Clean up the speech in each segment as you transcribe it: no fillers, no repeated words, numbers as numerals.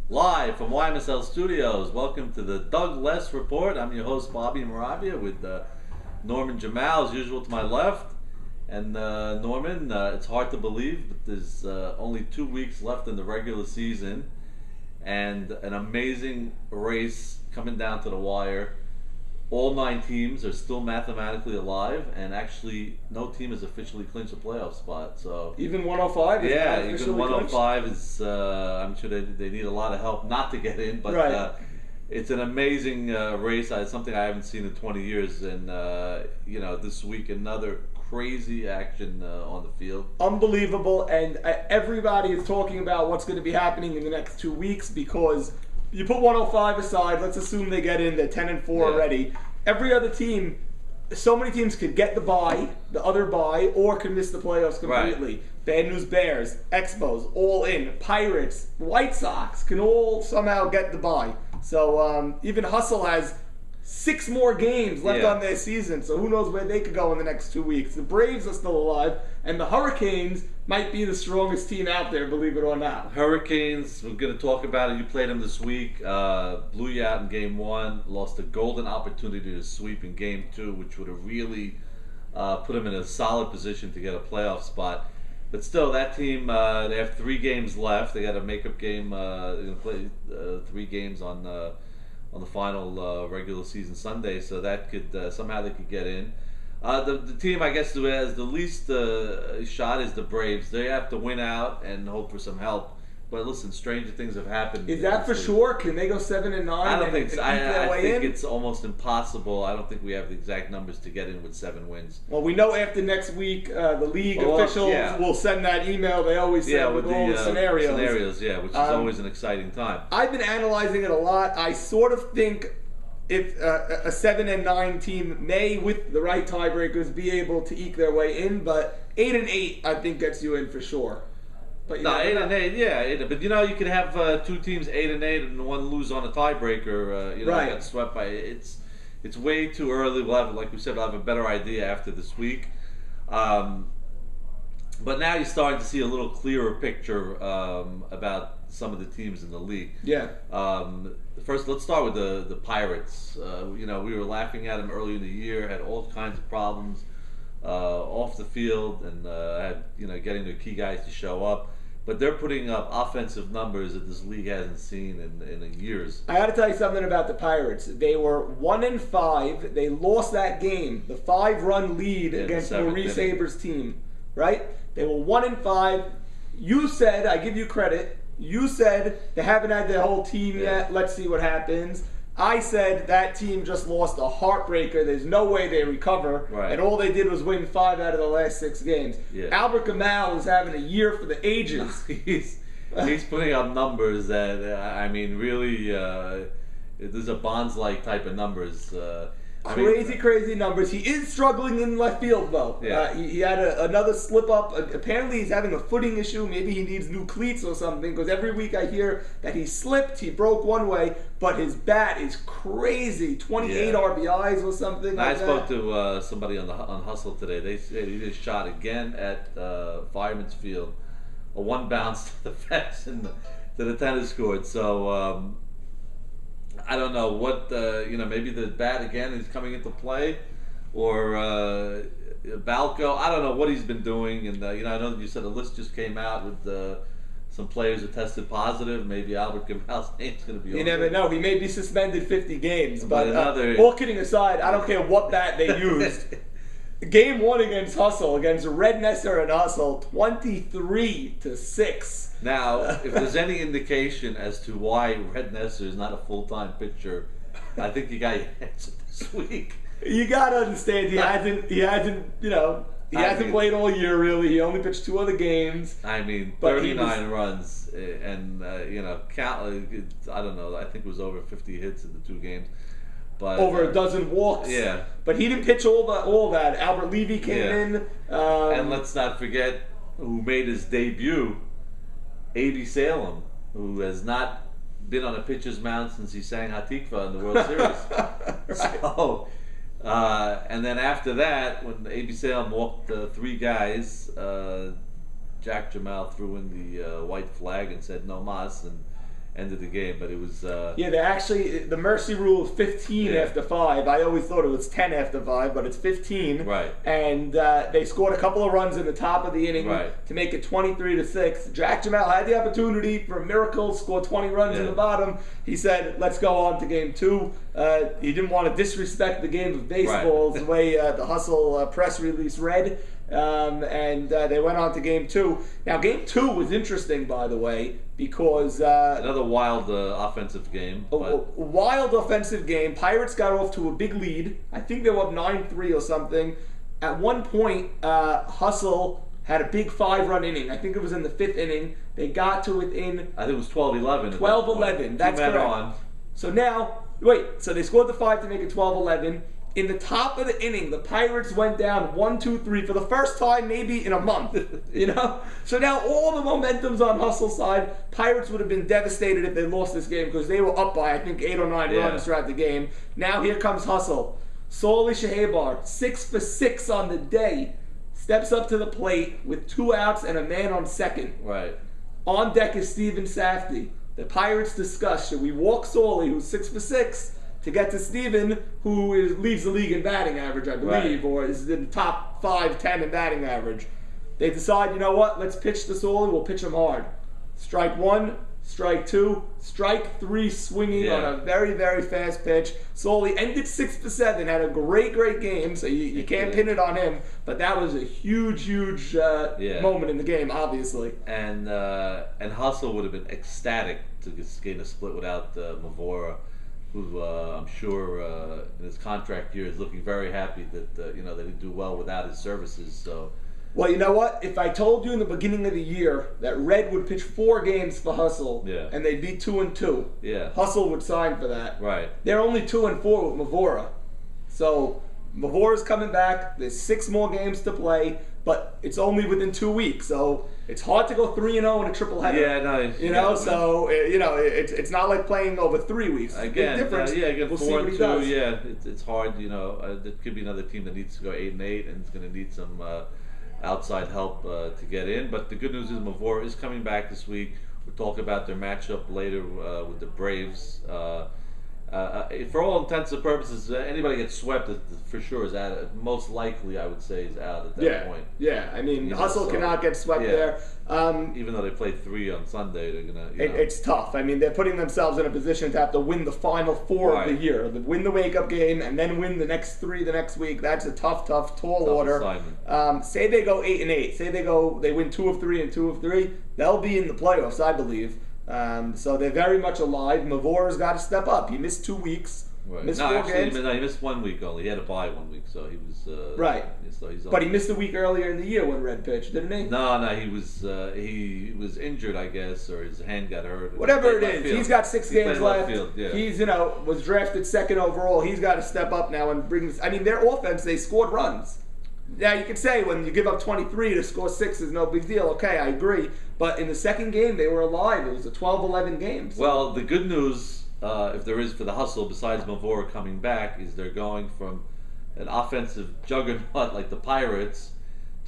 Live from YMSL Studios. Welcome to the Doug Less Report. I'm your host, Bobby Morabia, with Norman Jemal, as usual, to my left. And Norman, it's hard to believe, but there's only 2 weeks left in the regular season, and an amazing race coming down to the wire. All 9 teams are still mathematically alive, and actually no team has officially clinched a playoff spot. So even 105 is yeah, not even officially 105 is. I'm sure they need a lot of help not to get in, but Right. it's an amazing race. It's something I haven't seen in 20 years, and this week another crazy action on the field. Unbelievable, and everybody is talking about what's going to be happening in the next 2 weeks because you put 105 aside. Let's assume they get in. They're 10-4 already. Every other team, so many teams could get the other bye, or could miss the playoffs completely. Right. Bad News Bears, Expos, all in. Pirates, White Sox can all somehow get the bye. So even Hustle has 6 more games left on their season, so who knows where they could go in the next 2 weeks. The Braves are still alive, and the Hurricanes might be the strongest team out there, believe it or not. Hurricanes, we're going to talk about it. You played them this week. Blew you out in Game 1. Lost a golden opportunity to sweep in Game 2, which would have really put them in a solid position to get a playoff spot. But still, that team, they have 3 games left. They got a makeup game. They're going to play 3 games on the final regular season Sunday, so that could somehow they could get in. The team, I guess, who has the least shot is the Braves. They have to win out and hope for some help. But listen, stranger things have happened. Is that for sure? Can they go 7-9? I don't think so. I think in? it's almost impossible. I don't think we have the exact numbers to get in with 7 wins. Well, we know after next week, the league officials will send that email. They always send with all the scenarios. Which is always an exciting time. I've been analyzing it a lot. I sort of think if a 7-9 team may, with the right tiebreakers, be able to eke their way in, but 8-8 I think gets you in for sure. But no, 8-8, yeah. But you could have 2 teams 8-8 and one lose on a tiebreaker. Right. Get swept by it's way too early. We'll have, like we said, we'll have a better idea after this week. But now you're starting to see a little clearer picture about some of the teams in the league. Yeah. First, let's start with the Pirates. We were laughing at them early in the year. Had all kinds of problems off the field, and had getting their key guys to show up. But they're putting up offensive numbers that this league hasn't seen in years. I got to tell you something about the Pirates. They were 1-5. They lost that game, the 5-run lead against Maurice Haber's team. Right? They were 1-5. You said, I give you credit. You said they haven't had their whole team yet. Let's see what happens. I said that team just lost a heartbreaker. There's no way they recover. Right. And all they did was win 5 out of the last 6 games. Yeah. Albert Gamal is having a year for the ages. he's putting up numbers that, really, these are Bonds-like type of numbers. Crazy numbers. He is struggling in left field, though. Yeah. He had another slip up. Apparently, he's having a footing issue. Maybe he needs new cleats or something. Because every week I hear that he slipped, he broke one way, but his bat is crazy. 28 RBIs or something. I spoke to somebody on Hustle today. They said he just shot again at Fireman's Field, a 1 bounce to the fence and to the tennis court. So. I don't know what maybe the bat again is coming into play, or Balco. I don't know what he's been doing, and I know that you said a list just came out with some players that tested positive. Maybe Albert Gamal's name's going to be. You never know. He may be suspended 50 games. But all kidding aside, I don't care what bat they used. Game 1 against Hustle, against Red Nesser and Hustle, 23-6. Now, if there's any indication as to why Red Nesser is not a full-time pitcher, I think you got your answer this week. You gotta understand, he hasn't played all year really. He only pitched 2 other games. 39 runs, and I don't know. I think it was over 50 hits in the 2 games. But, over a dozen walks. Yeah. But he didn't pitch all that. Albert Levy came in. And let's not forget who made his debut, A.B. Salem, who has not been on a pitcher's mound since he sang Hatikva in the World Series. Right. So, and then after that, when A.B. Salem walked 3 guys, Jack Jamal threw in the white flag and said no mas, ended the game. But it was yeah. They actually the mercy rule is 15 after 5. I always thought it was 10 after 5, but it's 15. Right. And they scored a couple of runs in the top of the inning to make it 23-6. Jack Jemal had the opportunity for a miracle, scored 20 runs in the bottom. He said, "Let's go on to game 2." He didn't want to disrespect the game of baseball, the way the Hustle press release read. And they went on to game 2. Now, game 2 was interesting, by the way, because another wild offensive game. A wild offensive game. Pirates got off to a big lead. I think they were up 9-3 or something. At one point, Hustle had a big 5-run inning. I think it was in the 5th inning. They got to within... I think it was 12-11. 12-11. That's correct. On. So now, so they scored the 5 to make it 12-11. In the top of the inning, the Pirates went down 1-2-3 for the first time maybe in a month, you know? So now all the momentum's on Hustle's side. Pirates would have been devastated if they lost this game because they were up by, I think, 8 or 9 runs throughout the game. Now here comes Hustle. Solly Shahabar, 6 for 6 on the day, steps up to the plate with 2 outs and a man on second. Right. On deck is Steven Safdie. The Pirates discuss, should we walk Solly, who's 6 for 6, to get to Steven, who leads the league in batting average, I believe, or is in the top 5-10 in batting average. They decide, you know what, let's pitch to Solly, we'll pitch him hard. Strike 1, strike 2, strike 3 swinging on a very, very fast pitch. Solly ended 6 for 7, had a great, great game, so you can't pin it on him, but that was a huge, huge moment in the game, obviously. And Hustle would have been ecstatic to gain a split without Mavora, who I'm sure in his contract year is looking very happy that that he'd do well without his services. So, well, you know what? If I told you in the beginning of the year that Red would pitch 4 games for Hustle, and they'd be 2-2, Hustle would sign for that. Right. They're only 2-4 with Mavora, so Mavora's coming back. There's 6 more games to play, but it's only within 2 weeks, so it's hard to go 3-0 in a triple header. Yeah, no, so it's not like playing over 3 weeks. Again, big difference. Again, we'll 4-2. Yeah, it's hard. There could be another team that needs to go 8-8, and it's going to need some outside help to get in. But the good news is Mavora is coming back this week. We'll talk about their matchup later with the Braves. For all intents and purposes, anybody gets swept for sure is out. Most likely, I would say, is out at that point. Yeah, I mean, Hustle cannot get swept there. Even though they played 3 on Sunday, they're gonna. It's tough. I mean, they're putting themselves in a position to have to win the final 4 of the year, win the wake-up game, and then win the next 3 the next week. That's a tough, tall order. Say they go 8-8. Say they win 2 of 3 and 2 of 3. They'll be in the playoffs, I believe. So they're very much alive. Mavora's got to step up. He missed 2 weeks. Right. Missed 4 games. He missed 1 week only. He had to bye 1 week, so he was right. So he's but he missed a week earlier in the year when Red pitched, didn't he? No, he was injured, I guess, or his hand got hurt. Whatever it is, he's got 6 games left. Yeah. He's was drafted 2nd overall. He's got to step up now and bring this. I mean, their offense, they scored runs. Now, you could say when you give up 23 to score 6 is no big deal. Okay, I agree. But in the second game, they were alive. It was a 12-11 game. So. Well, the good news, if there is for the Hustle, besides Mavora coming back, is they're going from an offensive juggernaut like the Pirates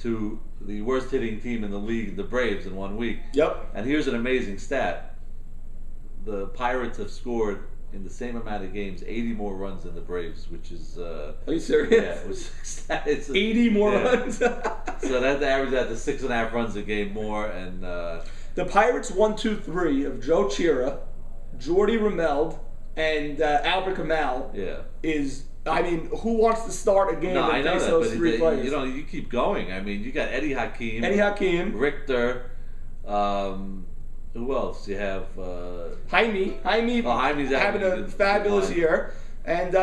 to the worst hitting team in the league, the Braves, in 1 week. Yep. And here's an amazing stat. The Pirates have scored in the same amount of games 80 more runs than the Braves, which is... Are you serious? Yeah, it's 80 more runs? So that average out to 6.5 runs a game more, and... the Pirates 1-2-3 of Joe Chira, Jordy Rameld, and Albert Kamal is... I mean, who wants to start a game and face those 3 players? You keep going. I mean, you got Eddie Hakeem, Richter, who else? You have Jaime. Jaime's having a fabulous year, and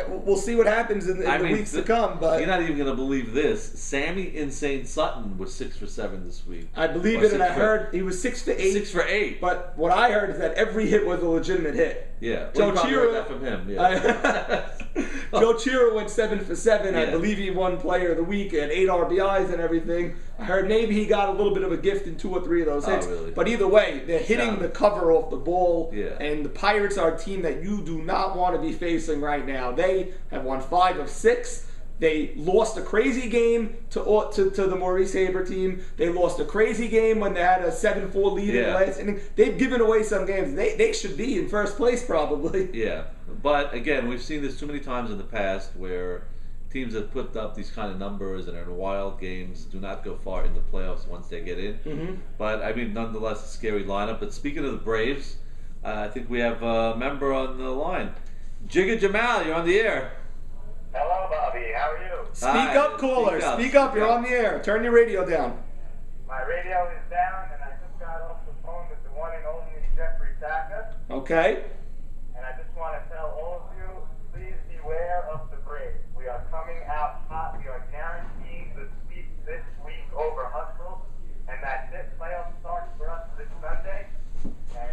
we'll see what happens in the weeks to come. But you're not even going to believe this. Sammy Insane Sutton was 6 for 7 this week. I believe it, and I heard he was 6 for 8. 6 for 8. But what I heard is that every hit was a legitimate hit. Yeah, Joe Chira that from him. Yeah. Joe Chira went 7 for 7. Yeah. I believe he won Player of the Week and 8 RBIs and everything. I heard maybe he got a little bit of a gift in 2 or 3 of those hits. Really? But either way, they're hitting the cover off the ball. Yeah. And the Pirates are a team that you do not want to be facing right now. They have won 5 of 6. They lost a crazy game to the Maurice Haber team. They lost a crazy game when they had a 7-4 lead in the last inning. They've given away some games. They should be in first place probably. Yeah, but again, we've seen this too many times in the past where teams that put up these kind of numbers and are in wild games do not go far in the playoffs once they get in. Mm-hmm. But I mean, nonetheless, a scary lineup. But speaking of the Braves, I think we have a member on the line. Jigga Jemal, you're on the air. Hello, Bobby. How are you? Speak up, caller. Speak up. You're on the air. Turn your radio down. My radio is down, and I just got off the phone with the one and only Jeffrey Saka. Okay. And I just want to tell all of you, please beware of the Braves. We are coming out hot. We are guaranteeing the sweep this week over Hustle, and that's it. Playoff starts for us this Sunday, and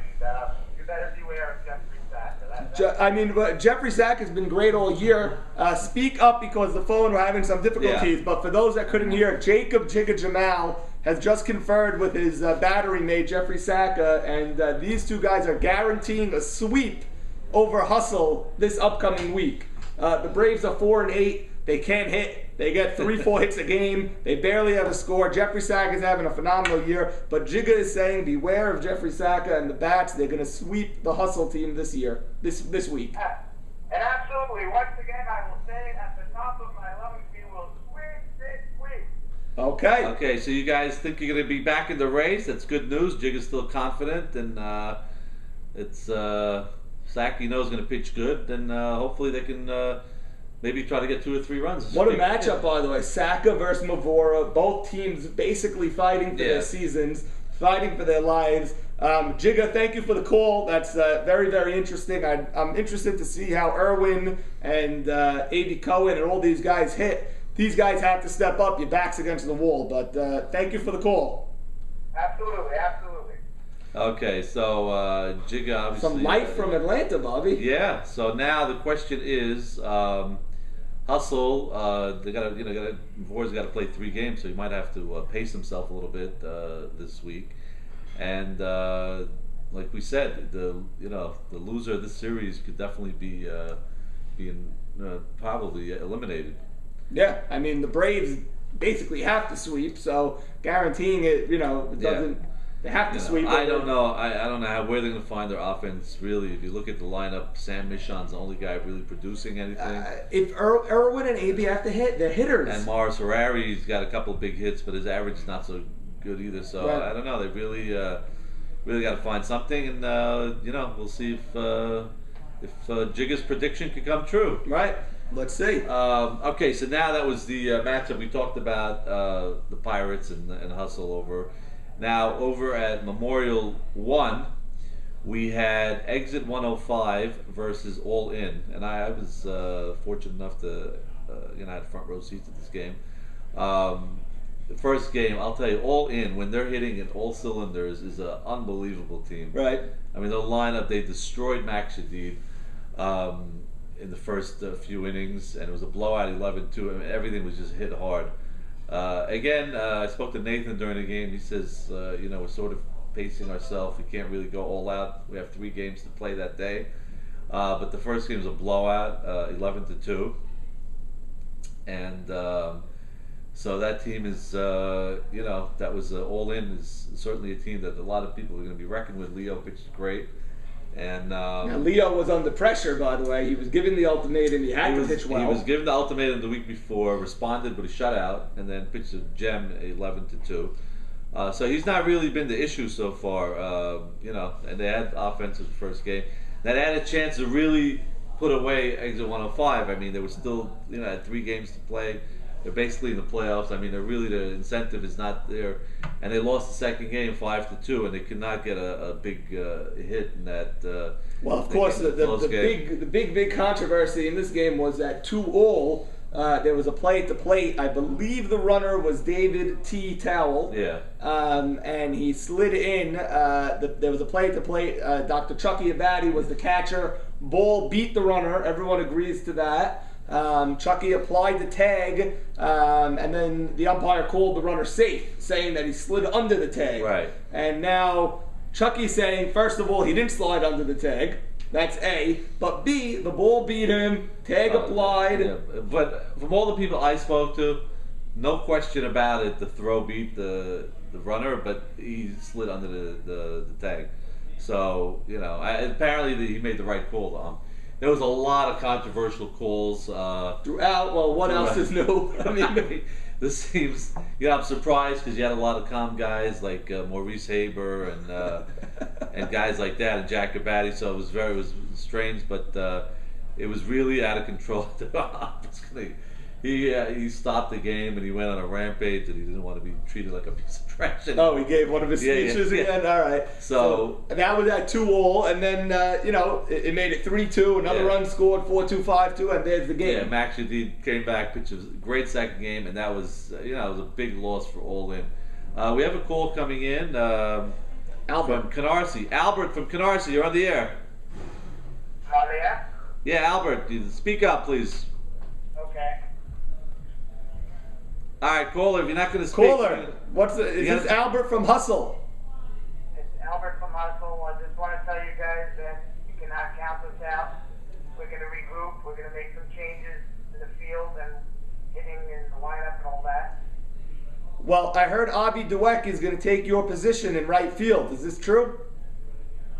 you better beware of Jeffrey Saka. Jeffrey Sack has been great all year. Speak up because the phone, we're having some difficulties. Yeah. But for those that couldn't hear, Jacob Jigga Jemal has just conferred with his battery mate, Jeffrey Saka, and these two guys are guaranteeing a sweep over Hustle this upcoming week. The Braves are 4-8. They can't hit. They get 3-4 hits a game. They barely have a score. Jeffrey Saka is having a phenomenal year, but Jigga is saying beware of Jeffrey Saka and the Bats. They're going to sweep the Hustle team this year, this week. And absolutely, once again, I will say at the top of my lungs, we will sweep this week. Okay. Okay, so you guys think you're going to be back in the race? That's good news. Jigga's still confident, and it's Saka, knows is going to pitch good, and hopefully they can maybe try to get 2 or 3 runs. What a matchup, by the way. Saka versus Mavora. Both teams basically fighting for their seasons, fighting for their lives. Jigga, thank you for the call. That's very, very interesting. I'm interested to see how Irwin and A.B. Cohen and all these guys hit. These guys have to step up. Your back's against the wall. But thank you for the call. Absolutely, absolutely. Okay, so Jigga obviously... Some light from Atlanta, Bobby. Yeah, so now the question is... Hustle, they Mavora's got to play 3 games, so he might have to pace himself a little bit this week. And like we said, the loser of this series could definitely be being probably eliminated. Yeah, I mean the Braves basically have to sweep, so guaranteeing it, it doesn't. Yeah. They have to sweep. I don't know. I don't know where they're going to find their offense. Really, if you look at the lineup, Sam Michon's the only guy really producing anything. If Irwin and AB have to hit, they're hitters. And Morris Harari's got a couple of big hits, but his average is not so good either. So right. I don't know. They really got to find something, and we'll see if Jigga's prediction could come true. Right. Let's see. Okay, so now that was the matchup we talked about, the Pirates and Hustle over. Now, over at Memorial 1, we had Exit 105 versus All In. And I was fortunate enough to, I had front row seats at this game. The first game, I'll tell you, All In, when they're hitting in all cylinders, is an unbelievable team. Right. I mean, the lineup, they destroyed Max Shadid in the first few innings, and it was a blowout 11-2. I mean, everything was just hit hard. Again, I spoke to Nathan during the game. He says, we're sort of pacing ourselves. We can't really go all out. We have 3 games to play that day. But the first game was a blowout, 11-2. And so that team is, that was All In is certainly a team that a lot of people are going to be reckoned with. Leo pitched great. And now Leo was under pressure, by the way. He was given the ultimatum. He had to pitch well. He was given the ultimatum the week before, responded, but he shut out, and then pitched a gem 11-2. So he's not really been the issue so far, and they had offense in the first game. That had a chance to really put away Exit 105. I mean, they were still, had 3 games to play. They're basically in the playoffs. I mean, the incentive is not there, and they lost the second game 5-2, and they could not get a big hit in that. Well, of course, the big controversy in this game was that 2-2. There was a play at the plate. I believe the runner was David T. Towell. Yeah. And he slid in. There was a play at the plate. Dr. Chucky Abadi was the catcher. Ball beat the runner. Everyone agrees to that. Chucky applied the tag, and then the umpire called the runner safe, saying that he slid under the tag. Right. And now Chucky's saying, first of all, he didn't slide under the tag. That's A. But B, the ball beat him. Tag applied. Yeah. But from all the people I spoke to, no question about it. The throw beat the runner, but he slid under the tag. So apparently he made the right call. There was a lot of controversial calls throughout. Well, what else is new? I mean, this seems. I'm surprised because you had a lot of calm guys like Maurice Haber and guys like that, and Jack Gabatti. So it was strange, but it was really out of control. He stopped the game and he went on a rampage and he didn't want to be treated like a piece of trash anymore. Oh, he gave one of his speeches again? All right. So that was at 2-2, and then, it made it 3-2. Another run scored, 4-2, 5-2, and there's the game. Yeah, Max Shadid came back, pitched a great second game, and that was, it was a big loss for all in. We have a call coming in Albert from Canarsie. Albert from Canarsie, you're on the air. On the air? Yeah, Albert, speak up, please. Okay. All right, caller, if you're not going to speak. Caller, is this Albert from Hustle? It's Albert from Hustle. I just want to tell you guys that you cannot count us out. We're going to regroup. We're going to make some changes in the field and hitting in the lineup and all that. Well, I heard Avi Dweck is going to take your position in right field. Is this true?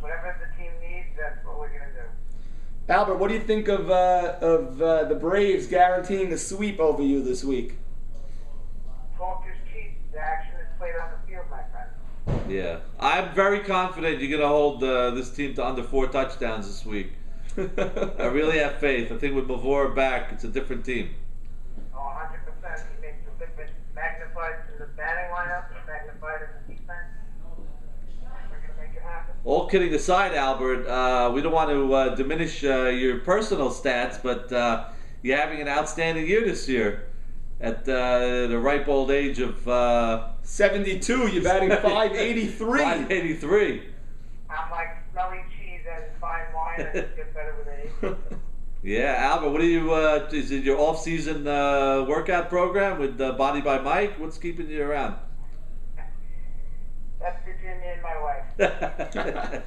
Whatever the team needs, that's what we're going to do. Albert, what do you think of the Braves guaranteeing a sweep over you this week? Talk is cheap. The action is played on the field, my friend. Yeah. I'm very confident you're going to hold this team to under 4 touchdowns this week. I really have faith. I think with Mavora back, it's a different team. Oh, 100%. He makes a difference. Magnified in the batting lineup, magnified in the defense. We're going to make it happen. All kidding aside, Albert, we don't want to diminish your personal stats, but you're having an outstanding year this year. At the ripe old age of 72, you're batting 583. 583. I'm like smelly cheese and fine wine. I just get better with age. Yeah, Albert, what are you? Is it your off-season workout program with Body by Mike? What's keeping you around? That's Virginia and my wife.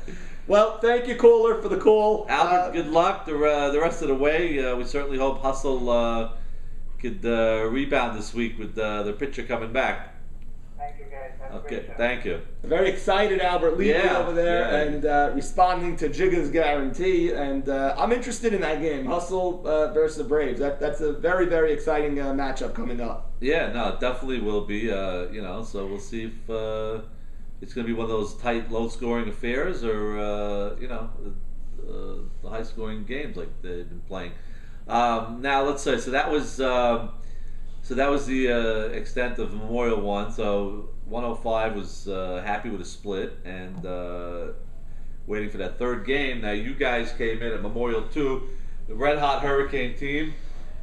Well, thank you, caller, for the call. Albert, good luck the rest of the way. We certainly hope Hustle could rebound this week with the pitcher coming back. Thank you, guys. Have a great show. Thank you. Very excited, Albert, leading over there and responding to Jigga's guarantee. And I'm interested in that game, Hustle versus the Braves. That's a very, very exciting matchup coming up. Yeah, no, it definitely will be. So we'll see if it's going to be one of those tight, low-scoring affairs or the high-scoring games like they've been playing. Now let's say so that was the extent of Memorial One. So 105 was happy with a split and waiting for that third game. Now you guys came in at Memorial 2, the red hot Hurricane team.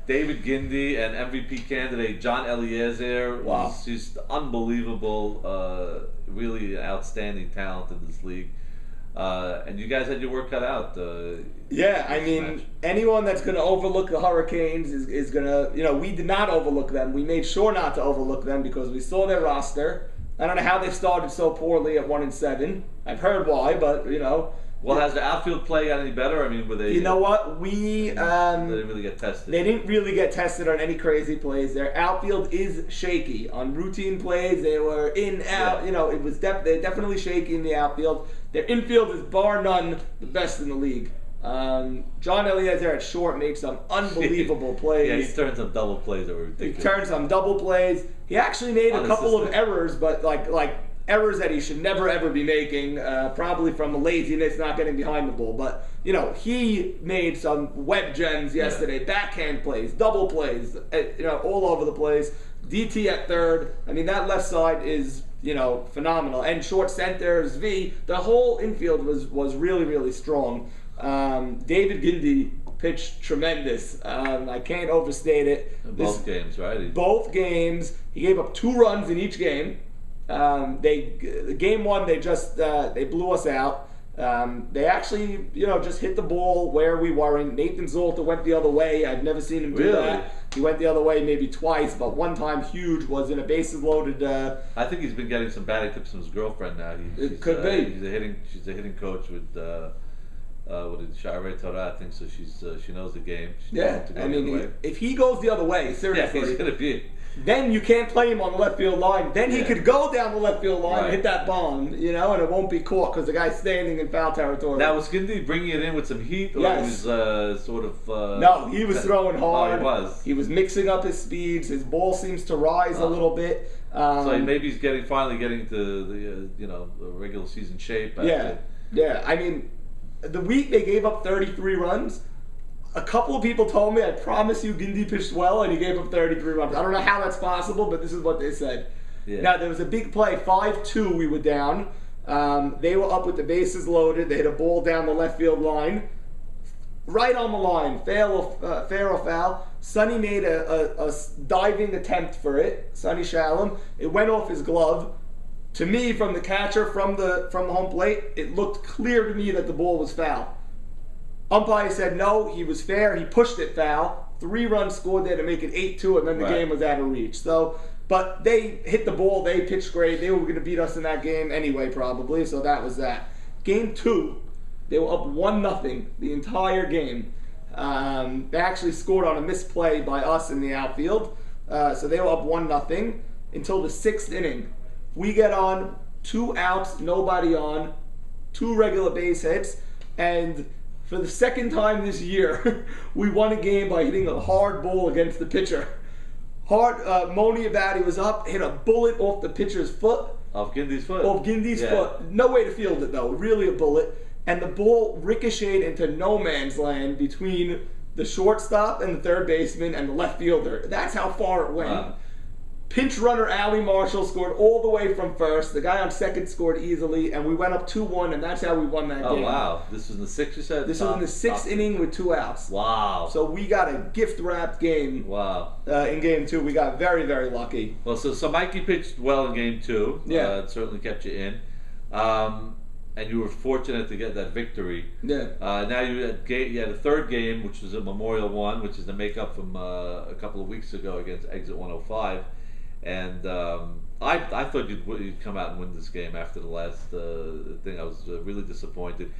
David Gindi and MVP candidate John Eliezer was just unbelievable, really outstanding talent in this league. And you guys had your work cut out. Anyone that's going to overlook the Hurricanes is going to, we did not overlook them. We made sure not to overlook them because we saw their roster. I don't know how they started so poorly at 1-7. I've heard why, but, Well, has the outfield play got any better? I mean, were they... You know what? they didn't really get tested. They didn't really get tested on any crazy plays. Their outfield is shaky. On routine plays, they were in, out. Yeah. It was they're definitely shaky in the outfield. Their infield is, bar none, the best in the league. John Eliezer at short made some unbelievable plays. Yeah, he turned some double plays that were ridiculous. He actually made a couple of errors, but like errors that he should never ever be making, probably from laziness, not getting behind the ball. But he made some web gems yesterday, backhand plays, double plays, all over the place. DT at third. I mean, that left side is phenomenal. And short center is V. The whole infield was really, really strong. David Gindi pitched tremendous. I can't overstate it. Both games, right? Both games. He gave up 2 runs in each game. Game 1, they blew us out. They actually, just hit the ball where we weren't. Nathan Zolta went the other way. I've never seen him do that. He went the other way maybe twice, but one time huge was in a bases loaded. I think he's been getting some batting tips from his girlfriend now. It could be. She's a hitting coach with What did Shire Torah? I think so. She knows the game. She Yeah, I mean, if he goes the other way, seriously, he's gonna be. Then you can't play him on the left field line. Then he could go down the left field line and hit that bomb, and it won't be caught because the guy's standing in foul territory. Now, was Gindi bringing it in with some heat, or he was sort of... no, he was throwing hard. Oh, he was. He was mixing up his speeds. His ball seems to rise a little bit. So maybe he's finally getting to the regular season shape. Yeah. I mean, the week they gave up 33 runs. A couple of people told me, I promise you, Gindi pitched well, and he gave up 33 runs. I don't know how that's possible, but this is what they said. Yeah. Now, there was a big play, 5-2 we were down. They were up with the bases loaded. They hit a ball down the left field line. Right on the line, fair or foul. Sonny made a diving attempt for it, Sonny Shalom. It went off his glove. To me, from the catcher, from the home plate, it looked clear to me that the ball was foul. Umpire said no, he was fair, he pushed it foul. 3 runs scored there to make it 8-2, and then the game was out of reach. So, but they hit the ball, they pitched great, they were going to beat us in that game anyway probably, so that was that. Game 2, they were up 1-0 the entire game. They actually scored on a misplay by us in the outfield, so they were up 1-0 until the 6th inning. We get on, 2 outs, nobody on, 2 regular base hits, and for the second time this year, we won a game by hitting a hard ball against the pitcher. Moni Abadi was up, hit a bullet off the pitcher's foot. Off Gindi's foot. Off Gindi's foot. No way to field it though, really a bullet. And the ball ricocheted into no man's land between the shortstop and the third baseman and the left fielder. That's how far it went. Wow. Pinch runner Ali Marshall scored all the way from first. The guy on second scored easily, and we went up 2-1, and that's how we won that game. Oh, wow. This was in the 6th, you said? This was in the 6th inning with 2 outs. Wow. So we got a gift-wrapped game. Wow. In game 2. We got very, very lucky. Well, so Mikey pitched well in game 2. Yeah. It certainly kept you in. And you were fortunate to get that victory. Yeah. Now you had a third game, which was a Memorial one, which is the makeup from a couple of weeks ago against Exit 105. And I thought you'd come out and win this game after the last thing. I was really disappointed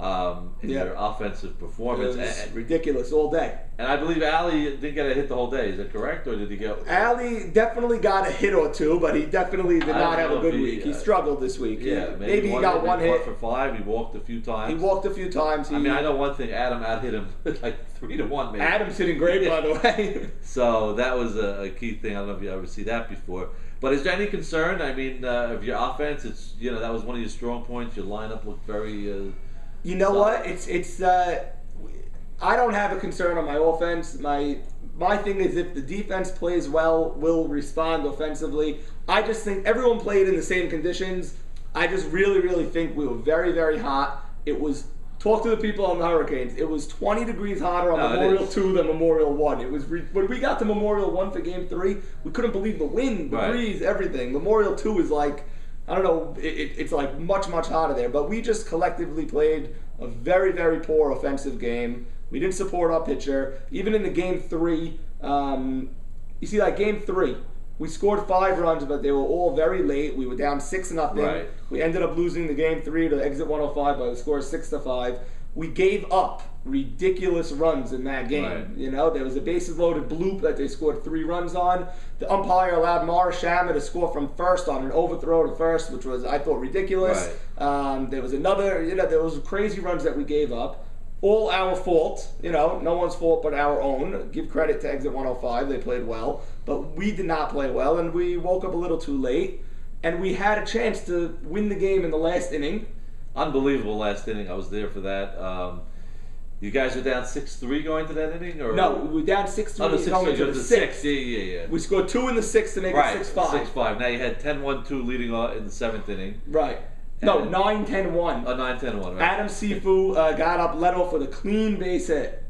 in your offensive performance. It was ridiculous all day. And I believe Ali didn't get a hit the whole day. Is that correct, or did he get? Ali definitely got a hit or two, but he definitely did not have a good week. He struggled this week. Yeah, maybe he got one hit. For 5. He walked a few times. I mean, I know one thing. Adam out-hit him like 3-1. Maybe. Adam's hitting great, by the way. So that was a key thing. I don't know if you ever see that before. But is there any concern? I mean, of your offense? It's that was one of your strong points. Your lineup looked very. You know what? It's I don't have a concern on my offense. My thing is if the defense plays well, we'll respond offensively. I just think everyone played in the same conditions. I just really, really think we were very, very hot. It was, talk to the people on the Hurricanes, it was 20 degrees hotter on Memorial 2 than Memorial 1. It was when we got to Memorial 1 for Game 3, we couldn't believe the wind, the breeze, everything. Memorial 2 is like, I don't know, it's like much, much hotter there. But we just collectively played a very, very poor offensive game. We didn't support our pitcher. Even in the Game 3, you see, like Game 3, we scored 5 runs, but they were all very late. We were down 6-0. Right. We ended up losing the Game 3 to Exit 105 by a score of 6-5. We gave up ridiculous runs in that game. Right. There was a bases-loaded bloop that they scored 3 runs on. The umpire allowed Mara Shamma to score from first on an overthrow to first, which was, I thought, ridiculous. Right. There was another, there was crazy runs that we gave up. All our fault, no one's fault but our own. Give credit to Exit 105, they played well. But we did not play well, and we woke up a little too late. And we had a chance to win the game in the last inning. Unbelievable last inning. I was there for that. You guys were down 6-3 going to that inning? Or? No, we were down 6-3 going to the 6th. Yeah. We scored 2 in the 6th to make it 6-5. 6-5. Now you had 10-1-2 leading in the 7th inning. Right. No, 9-10-1. Oh, 9-10-1, right. Adam Sifu got up, led off with a clean base hit.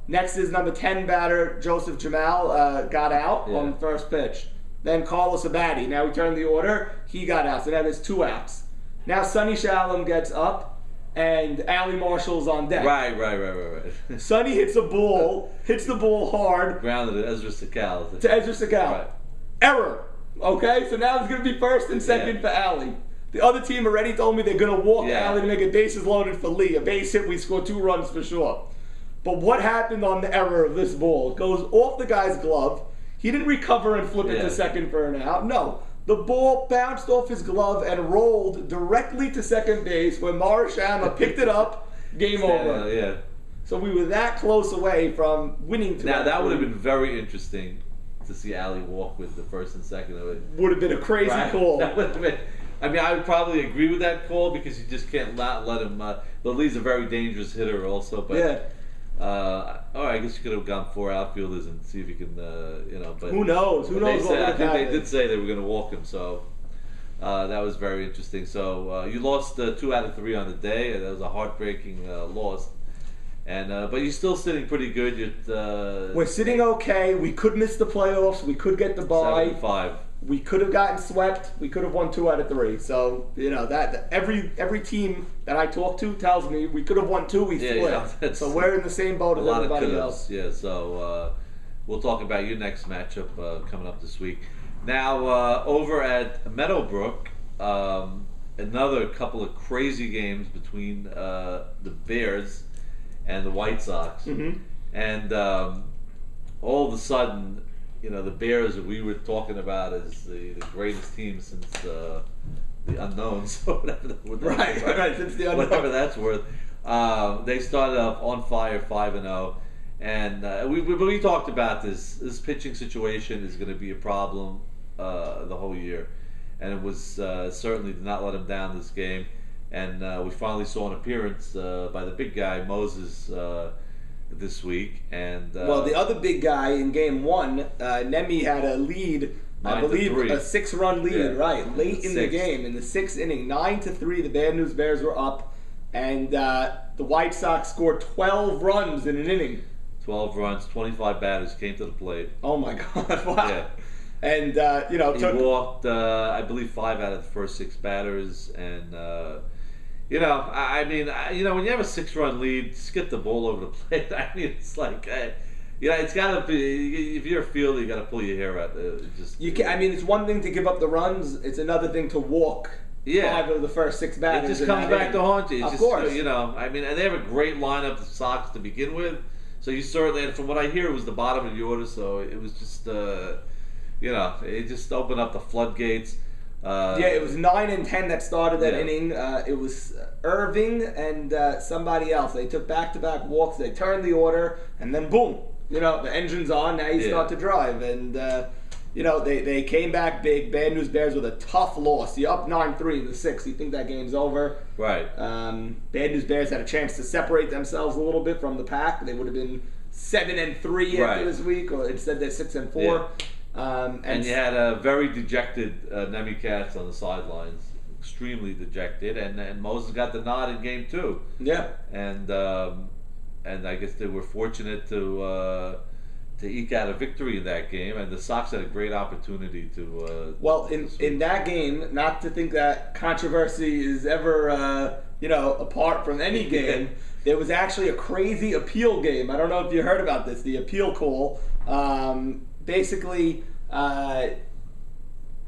Next is number 10 batter, Joseph Jamal, got out on the first pitch. Then Carlos Abadi. Now we turn the order. He got out, so now there's 2 outs. Now Sonny Shalom gets up, and Ali Marshall's on deck. Right. Sonny hits the ball hard. Grounded it, Ezra Sakal. To Ezra Sakal. Right. Error. Okay, so now it's going to be first and second for Ali. The other team already told me they're going to walk Yeah. Allie to make a bases loaded for Lee. A base hit, we score 2 runs for sure. But what happened on the error of this ball? It goes off the guy's glove. He didn't recover and flip it Yeah. to second for an out. No. The ball bounced off his glove and rolled directly to second base when Morabia picked it up. Game over. Yeah. So we were that close away from winning. Now that would have been very interesting to see Allie walk with the first and second of it. Would have been a crazy call. That would have been. I mean, I would probably agree with that call because you just can't let him. But Lee's a very dangerous hitter, also. But Yeah. all right, I guess you could have gone 4 outfielders and see if you can, But Who knows? Who knows what would I have think they happened? did say they were going to walk him, so that was very interesting. So you lost 2 out of 3 on the day. That was a heartbreaking loss. And but you're still sitting pretty good. We're sitting okay. We could miss the playoffs. We could get the bye. 7-5. We could have gotten swept. We could have won 2 out of 3. So that every team that I talk to tells me we could have won 2. We split. So we're in the same boat as everybody else. Yeah. So we'll talk about your next matchup coming up this week. Now over at Meadowbrook, another couple of crazy games between the Bears and the White Sox, and all of a sudden, the Bears that we were talking about as the greatest team since the unknowns, or Right, since the unknowns. whatever that's worth. They started off on fire, 5-0, and we talked about this. This pitching situation is going to be a problem the whole year, and it was certainly did not let them down this game. And we finally saw an appearance by the big guy, Moses, this week. And well, the other big guy in game 1, Nemi had a lead, I believe 9-3. a 6-run lead, right, late in the 6th. game. In the 6th inning, 9-3, the Bad News Bears were up. And the White Sox scored 12 runs in an inning. 12 runs, 25 batters came to the plate. Oh, my God. Wow. Yeah. And, He walked, I believe, 5 out of the first 6 batters. And, I mean, when you have a 6-run lead, just get the ball over the plate. I mean, it's like, it's got to be, if you're a fielder, you got to pull your hair out. It's one thing to give up the runs. It's another thing to walk 5 of the first 6 batters. It just comes back to haunt you. Of course. And they have a great lineup, the Sox, to begin with. So you certainly, and from what I hear, it was the bottom of the order. So it was just, it just opened up the floodgates. It was 9 and 10 that started that Yeah. inning. It was Irving and somebody else. They took back-to-back walks. They turned the order, and then boom, the engine's on. Now you start to drive, and they came back big. Bad News Bears with a tough loss. You're up 9-3 in the 6th. You think that game's over? Right. Bad News Bears had a chance to separate themselves a little bit from the pack. They would have been 7-3 after this week, or instead they're 6-4. Yeah. And you had a very dejected Nemi Katz on the sidelines, extremely dejected, and Moses got the nod in game 2. Yeah. And I guess they were fortunate to eke out a victory in that game, and the Sox had a great opportunity to. Well, in that game, not to think that controversy is ever apart from any game. There was actually a crazy appeal game. I don't know if you heard about this. The appeal call. Basically,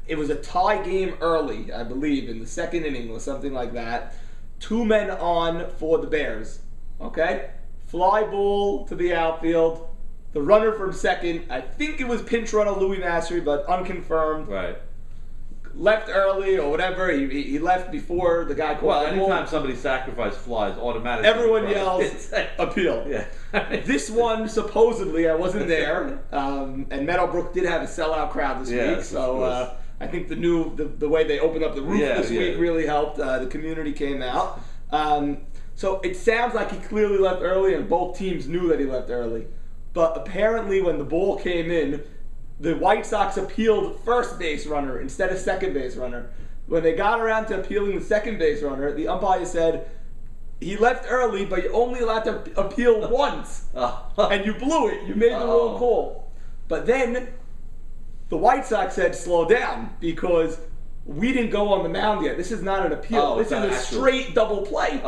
it was a tie game early, I believe, in the 2nd inning or something like that. 2 men on for the Bears. Okay? Fly ball to the outfield. The runner from second, I think it was pinch runner Louis Mastery, but unconfirmed. Right. Left early or whatever. He left before the guy called. Well, anytime somebody sacrifices flies, automatically everyone yells appeal. Yeah. This one, supposedly, I wasn't there, and Meadowbrook did have a sellout crowd this week, so I think the way they opened up the roof this week really helped. The community came out. So it sounds like he clearly left early, and both teams knew that he left early. But apparently, when the ball came in, the White Sox appealed first base runner instead of second base runner. When they got around to appealing the second base runner, the umpire said, he left early, but you're only allowed to appeal once. And you blew it. You made the wrong call. But then the White Sox said, slow down, because we didn't go on the mound yet. This is not an appeal. This is a straight double play.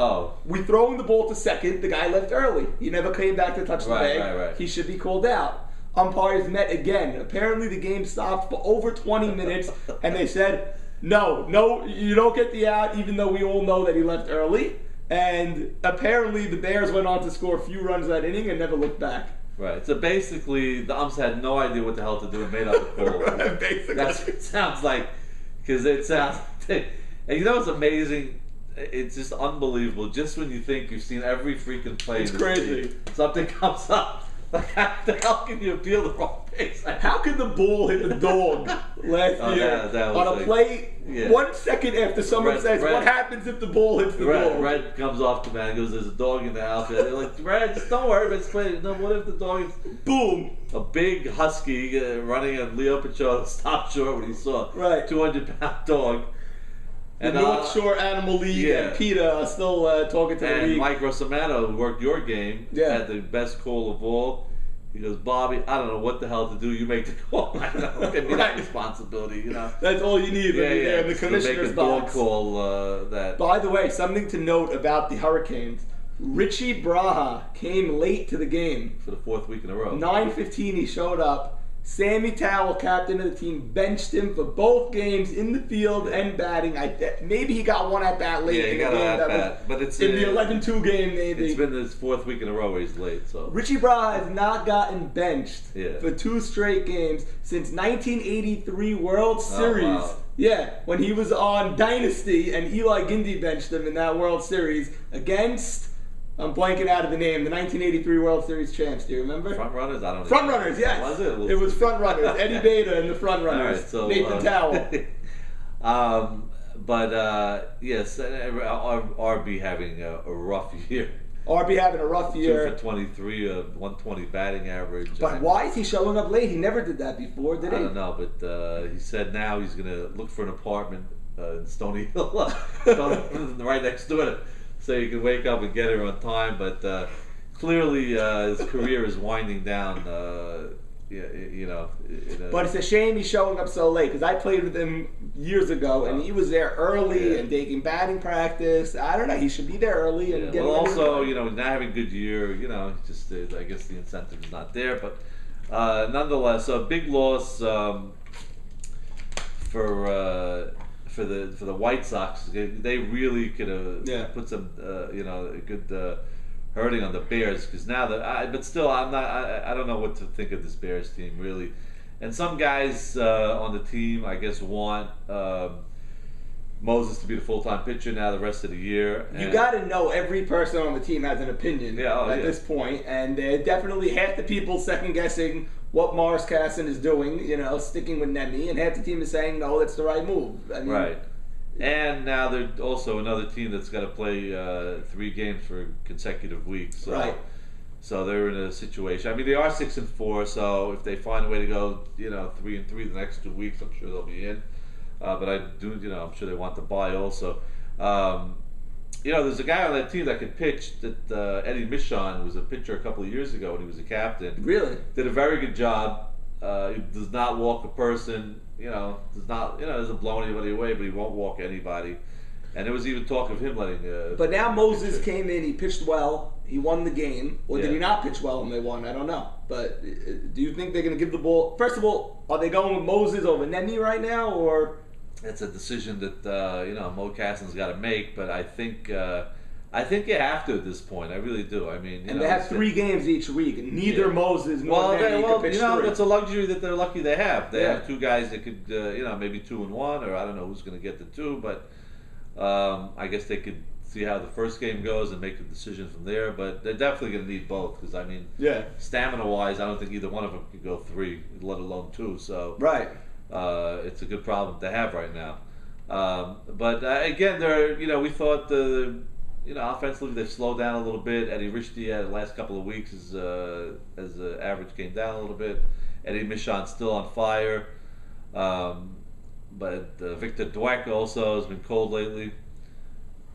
We throwing the ball to second. The guy left early. He never came back to touch the bag. Right. He should be called out. Umpires met again. Apparently the game stopped for over 20 minutes, and they said, No, you don't get the out, even though we all know that he left early. And apparently the Bears went on to score a few runs that inning and never looked back. Right. So basically, the umps had no idea what the hell to do and made up a call. Basically. That's what it sounds like. Because it sounds... And you know what's amazing? It's just unbelievable. Just when you think you've seen every freaking play, it's crazy. League, something comes up. Like, how the hell can you appeal the wrong pace? How could the ball hit the dog last year that was on a play 1 second after someone says, what happens if the ball hits the dog? Red comes off the man and goes, there's a dog in the outfit. They're like, Red, just don't worry about it. No, what if the dog is... Boom! A big husky running at Leo Pachoda stopped short when he saw a 200-pound dog. The North Shore Animal League and PETA are still talking to the league. And Mike Rosamato, who worked your game, had the best call of all. He goes, Bobby, I don't know what the hell to do. You make the call. I don't know. Give me that responsibility, you know. That's all you need when you're there in the commissioner's box. Make a dog call that. By the way, something to note about the Hurricanes. Richie Braha came late to the game. For the 4th week in a row. 9:15 he showed up. Sammy Towell, captain of the team, benched him for both games in the field and batting. Maybe he got one at bat late. Yeah, he got an at bat, but it's in the 11-2 game. Maybe it's been his 4th week in a row where he's late. So Richie Braha has not gotten benched for 2 straight games since 1983 World Series. Wow. Yeah, when he was on Dynasty and Eli Gindy benched him in that World Series against. I'm blanking out of the name. The 1983 World Series champs. Do you remember? Front runners? I don't know. Front runners, yes. Was it? It was front runners. Eddie Beta and the front runners. Right, so, Nathan Towell. Yes, RB having a rough year. RB having a rough year. 2 for 23, 120 batting average. But why is he showing up late? He never did that before, did he? I don't know, but he said now he's going to look for an apartment in Stony Hill, right next to it. So you can wake up and get her on time, but clearly his career is winding down. But it's a shame he's showing up so late because I played with him years ago and he was there early and taking batting practice. I don't know. He should be there early and get. Well, also, he's not having a good year. Just I guess the incentive is not there, but nonetheless, a big loss for the White Sox. They really could have put some a good hurting on the Bears because now but still I don't know what to think of this Bears team really, and some guys on the team I guess want Moses to be the full-time pitcher now the rest of the year. You got to know every person on the team has an opinion at this point, and definitely half the people second guessing what Morris Casson is doing, sticking with Nemi, and half the team is saying, no, that's the right move. Right. And now they're also another team that's got to play 3 games for consecutive weeks. So, right. So they're in a situation. I mean, they are 6-4, so if they find a way to go, 3-3 the next 2 weeks, I'm sure they'll be in. But I'm sure they want to buy also. There's a guy on that team that could pitch. That Eddie Michon, who was a pitcher a couple of years ago when he was a captain. Really? Did a very good job. He does not walk a person. Doesn't blow anybody away, but he won't walk anybody. And there was even talk of him letting. But now Moses came in. He pitched well. He won the game. Or did he not pitch well and they won? I don't know. But do you think they're going to give the ball? First of all, are they going with Moses over Nemi right now, or? It's a decision that Mo Casson's got to make, but I think you have to at this point. I really do. I mean, and they have 3 games each week. Neither Moses nor Nemi could pitch 3. It's a luxury that they're lucky they have. They have 2 guys that could, maybe 2 and 1, or I don't know who's going to get the 2, but I guess they could see how the first game goes and make a decision from there. But they're definitely going to need both because stamina-wise, I don't think either one of them could go 3, let alone 2. So right. It's a good problem to have right now. But again, we thought offensively they've slowed down a little bit. Eddie Richtie the last couple of weeks as the average came down a little bit. Eddie Michon's still on fire. But Victor Dweck also has been cold lately.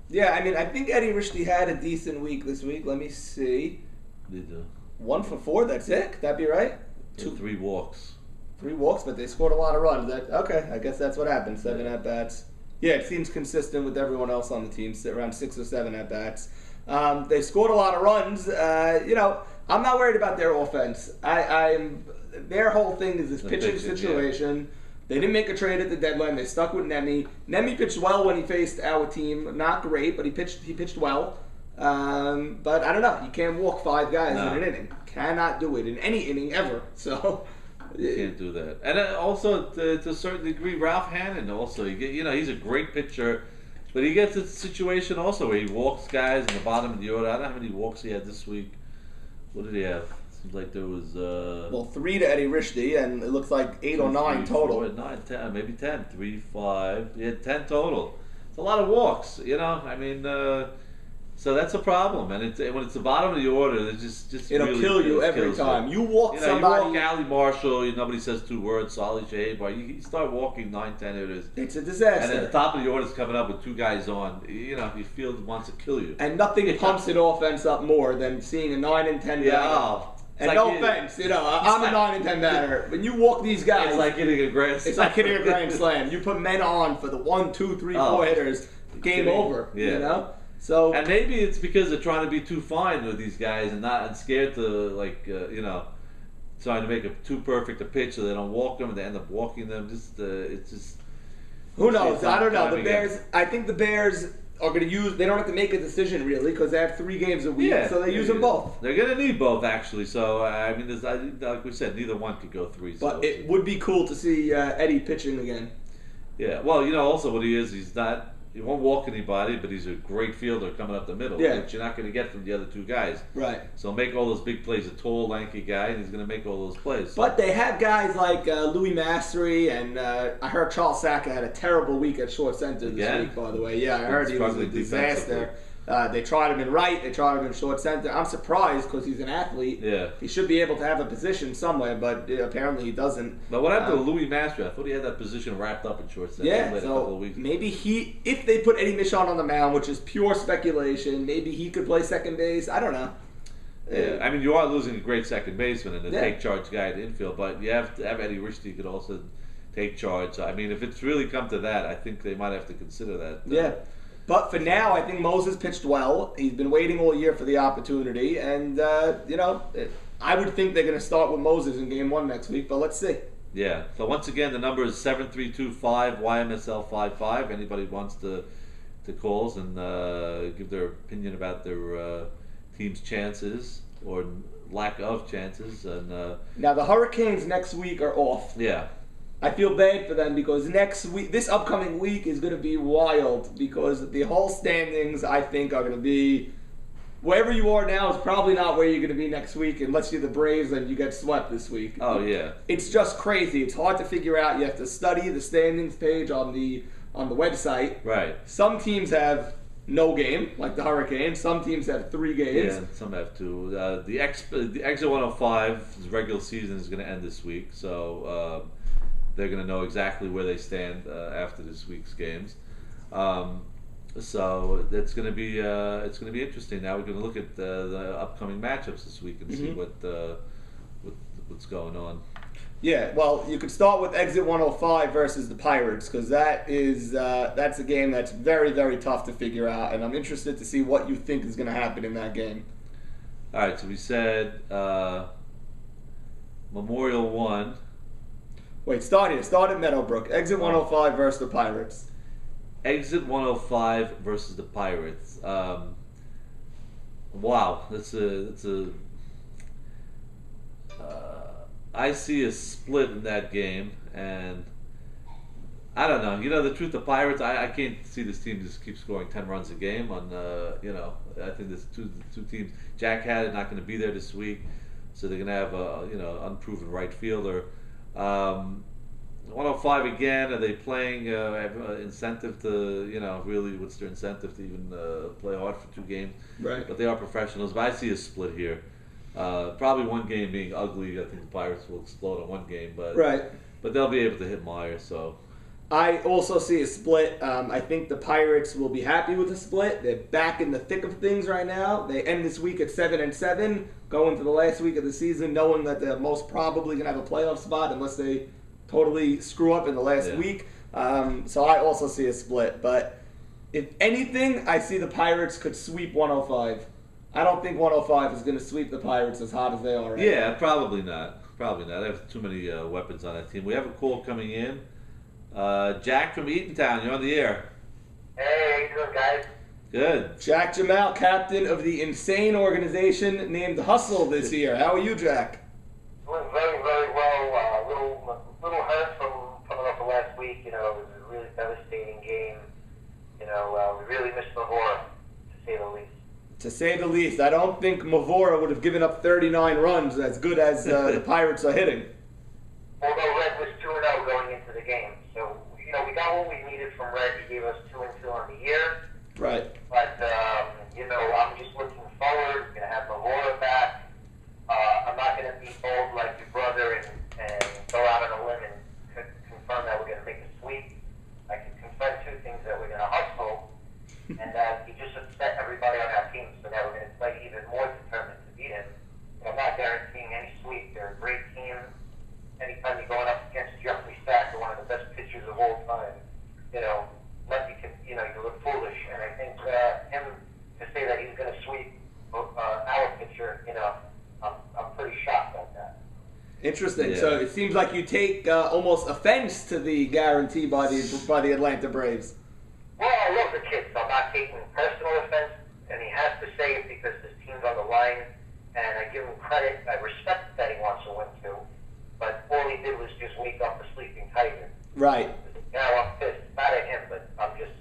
Yeah, I mean, I think Eddie Richtie had a decent week this week. Let me see. They do. 1 for 4, that's it? Could that be right? 3 walks. 3 walks, but they scored a lot of runs. Okay, I guess that's what happened. 7 at-bats. Yeah, it seems consistent with everyone else on the team, around 6 or 7 at-bats. They scored a lot of runs. I'm not worried about their offense. Their whole thing is this pitching situation. They didn't make a trade at the deadline. They stuck with Nemi. Nemi pitched well when he faced our team. Not great, but he pitched well. But I don't know. You can't walk 5 guys in an inning. Cannot do it in any inning ever. So you can't do that. And also, to a certain degree, Ralph Hannon also. He's a great pitcher, but he gets a situation also where he walks guys in the bottom of the order. I don't know how many walks he had this week. What did he have? Seems like there was 3 to Eddie Rishdi, and it looks like 8 or 9 total. 4, 9, 10, maybe 10. 3, 5. He had 10 total. It's a lot of walks. I mean, so that's a problem. And when it's the bottom of the order, it just it'll really kill you every time. You walk somebody. You walk Ali Marshall. Nobody says 2 words. Solly Shahab. You start walking 9, 10 hitters. It's a disaster. And at the top of the order is coming up with 2 guys on. Your field wants to kill you. And nothing pumps an offense up more than seeing a 9 and 10 batter. And like no offense, I'm a 9 and 10 batter. When you walk these guys, it's like hitting a grand slam. It's like hitting a grand slam. You put men on for the 1, 2, 3, 4 hitters. Game over. Yeah. So and maybe it's because they're trying to be too fine with these guys and scared to trying to make it too perfect a pitch so they don't walk them and they end up walking them. It's just who knows? I don't know. The Bears. I think the Bears are going to use. They don't have to make a decision really because they have 3 games a week, so they use them both. They're going to need both actually. So I mean, like we said, neither one could go 3. But it would be cool to see Eddie pitching again. Yeah. Well, also what he is. He's not. He won't walk anybody, but he's a great fielder coming up the middle, which you're not going to get from the other 2 guys. Right. So make all those big plays. A tall, lanky guy, and he's going to make all those plays. But they have guys like Louis Mastery, and I heard Charles Saka had a terrible week at short center this week, by the way. Yeah, I heard he was a disaster. They tried him in right, they tried him in short center. I'm surprised because he's an athlete. Yeah. He should be able to have a position somewhere, but apparently he doesn't. But what happened to Louis Mastery? I thought he had that position wrapped up in short center. Yeah, so maybe if they put Eddie Michon on the mound, which is pure speculation, maybe he could play second base. I don't know. Yeah, I mean, you are losing a great second baseman and a take charge guy at infield, but you have to have Eddie Rishdi could also take charge. So, I mean, if it's really come to that, I think they might have to consider that. Yeah. But for now, I think Moses pitched well. He's been waiting all year for the opportunity. And, I would think they're going to start with Moses in Game 1 next week, but let's see. Yeah. So, once again, the number is 732-5-YMSL-55. Anybody wants to call and give their opinion about their team's chances or lack of chances. And now, the Hurricanes next week are off. Yeah. I feel bad for them because this upcoming week is going to be wild because the whole standings, I think, are going to be wherever you are now is probably not where you're going to be next week unless you're the Braves and you get swept this week. Oh, yeah. It's just crazy. It's hard to figure out. You have to study the standings page on the website. Right. Some teams have no game, like the Hurricanes. Some teams have 3 games. Yeah, some have 2. The Exit 105's regular season is going to end this week, so they're going to know exactly where they stand after this week's games. So it's going to be interesting. Now we're going to look at the upcoming matchups this week and see what's going on. Yeah, well, you could start with Exit 105 versus the Pirates because that's a game that's very, very tough to figure out, and I'm interested to see what you think is going to happen in that game. All right, so we said Memorial 1. Wait, start here. Start at Meadowbrook. Exit 105 versus the Pirates. Exit 105 versus the Pirates. Wow, that's a. I see a split in that game, and I don't know. The truth, the Pirates. I can't see this team just keep scoring 10 runs a game. I think there's two teams. Jack Haddon not going to be there this week, so they're going to have a unproven right fielder. 105 again. Are they playing? Have incentive to really? What's their incentive to even play hard for 2 games? Right. But they are professionals. But I see a split here. Probably one game being ugly. I think the Pirates will explode on one game, but they'll be able to hit Meyer. So I also see a split. I think the Pirates will be happy with the split. They're back in the thick of things right now. They end this week at 7-7, going to the last week of the season, knowing that they're most probably going to have a playoff spot unless they totally screw up in the last week. So I also see a split. But if anything, I see the Pirates could sweep 105. I don't think 105 is going to sweep the Pirates as hot as they are right now. Probably not. Probably not. They have too many weapons on that team. We have a call coming in. Jack from Eatontown, you're on the air. Hey, how you doing, guys? Good. Jack Jemal, captain of the insane organization named Hustle this year. How are you, Jack? Doing very, very well. Little hurt from coming off the last week. You know, it was a really devastating game. You know, we really missed Mahora, to say the least. To say the least. I don't think Mavora would have given up 39 runs as good as the Pirates are hitting. Although Red was 2-0 going into the game. So, you know, we got what we needed from Red. He gave us 2-2 on the year. Right. But, you know, I'm just looking forward. We're going to have Mahora back. I'm not going to be bold like your brother and go out on a limb and confirm that we're going to make a sweep. I can confirm two things: that we're going to hustle, and that he just upset everybody on our team, so now we're going to play even more determined to beat him. But I'm not guaranteeing any sweep. They're a great team. Anytime you're going up against Jeffrey Stack, one of the best pitchers of all time, you know, you look foolish. And I think him to say that he's going to sweep our pitcher, you know, I'm pretty shocked at that. Interesting. Yeah. So it seems like you take almost offense to the guarantee by the Atlanta Braves. Well, I love the kid, so I'm not taking personal offense, and he has to say it because his team's on the line, and I give him credit. I respect that he wants to win too, but all he did was just wake up a sleeping tiger. Right. Now I'm pissed, not at him, but I'm just.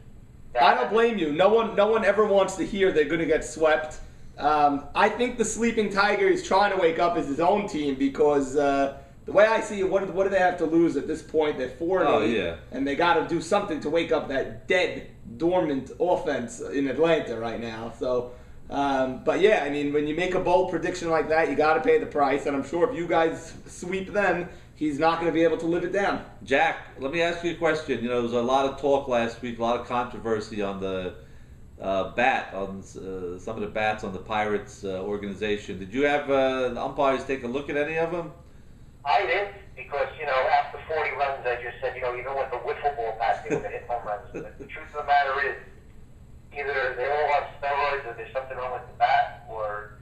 I don't blame you. No one ever wants to hear they're going to get swept. I think the sleeping tiger is trying to wake up as his own team because the way I see it, what do they have to lose at this point? They're 4-8, yeah. And they got to do something to wake up that dead, dormant offense in Atlanta right now. So, but yeah, I mean, when you make a bold prediction like that, you got to pay the price. And I'm sure if you guys sweep them, he's not going to be able to live it down. Jack, let me ask you a question. You know, there was a lot of talk last week, a lot of controversy on the some of the bats on the Pirates organization. Did you have the umpires take a look at any of them? I didn't, because, you know, after 40 runs, I just said, you know, even with the wiffle ball bat, they were going to hit home runs. But the truth of the matter is, either they all have steroids, or there's something wrong with the bat, or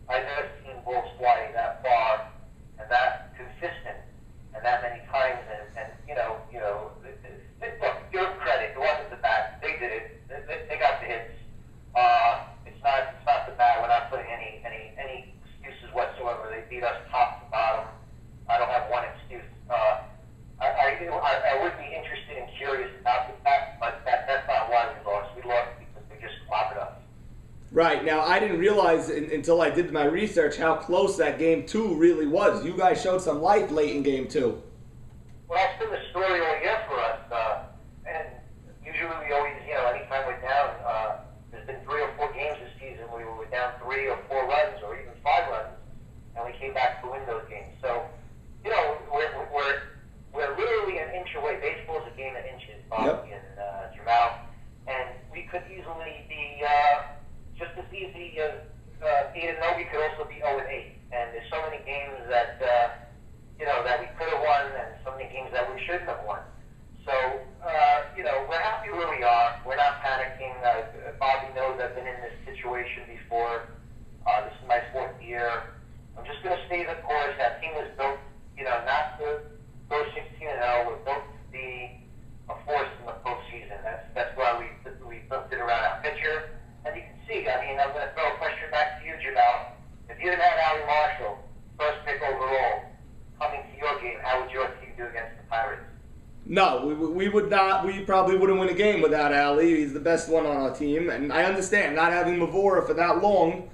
I've never seen balls fly that far and that consistent and that many times. And look, give them credit. It wasn't the bat. They did it. They got the hits. It's not the bat. We're not putting any excuses whatsoever. They beat us top to bottom. I don't have one excuse. I would be interested and curious about the bat, but that's not why we lost. We lost because they just clobbered us. Right. Now, I didn't realize until I did my research how close that game 2 really was. You guys showed some life late in game 2. Well, that's been the story all year for us. And usually we always, you know, anytime we're down, there's been 3 or 4 games this season where we were down 3 or 4 runs or even 5 runs, and we came back to win those games. So, you know, we're literally an inch away. Baseball is a game of inches, Bobby and Jamal. And we could easily be just as easy as 8-0. We could also be 0-8. And there's so many games that you know, that we could have won, and so many games that we shouldn't have won. So, you know, we're happy where we are. We're not panicking. Bobby knows I've been in this situation before. This is my 4th year. I'm just going to stay the course. That team was built, you know, not to go 16-0. We're built to be a force in the postseason. That's why we built it around our pitcher. And you can see, I mean, I'm going to throw a question back to you, Jamal. If you didn't have Ali Marshall, first pick overall, coming to your game, how would your team do against the Pirates? No, we would not. We probably wouldn't win a game without Ali. He's the best one on our team, and I understand not having Mavora for that long.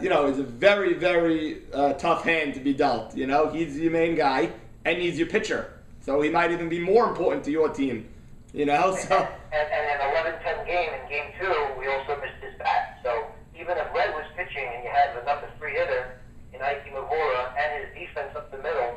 You know, is a very, very tough hand to be dealt. You know, he's your main guy, and he's your pitcher, so he might even be more important to your team. You know, so. And an 11-10 game in game 2, we also missed his bat. So even if Red was pitching and you had the number 3 hitter in Ike Mavora and his defense up the middle,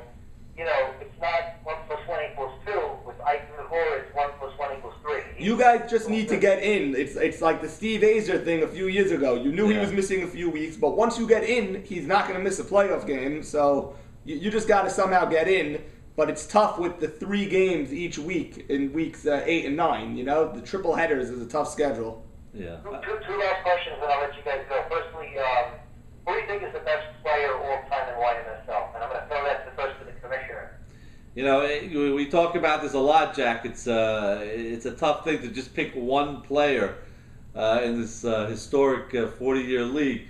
you know, it's not 1 + 1 = 2. With Ike Mavora, it's 1 + 1 = 3. You guys just need to get in. It's like the Steve Azer thing a few years ago. You knew he was missing a few weeks, but once you get in, he's not going to miss a playoff game. So you just got to somehow get in. But it's tough with the 3 games each week in weeks 8 and 9. You know, the triple headers is a tough schedule. Yeah. Two last questions, and I'll let you guys go. Firstly, who do you think is the best player all time in YMSL? And I'm going to throw that first to the commissioner. You we talk about this a lot, Jack. It's a tough thing to just pick one player in this historic 40-year league.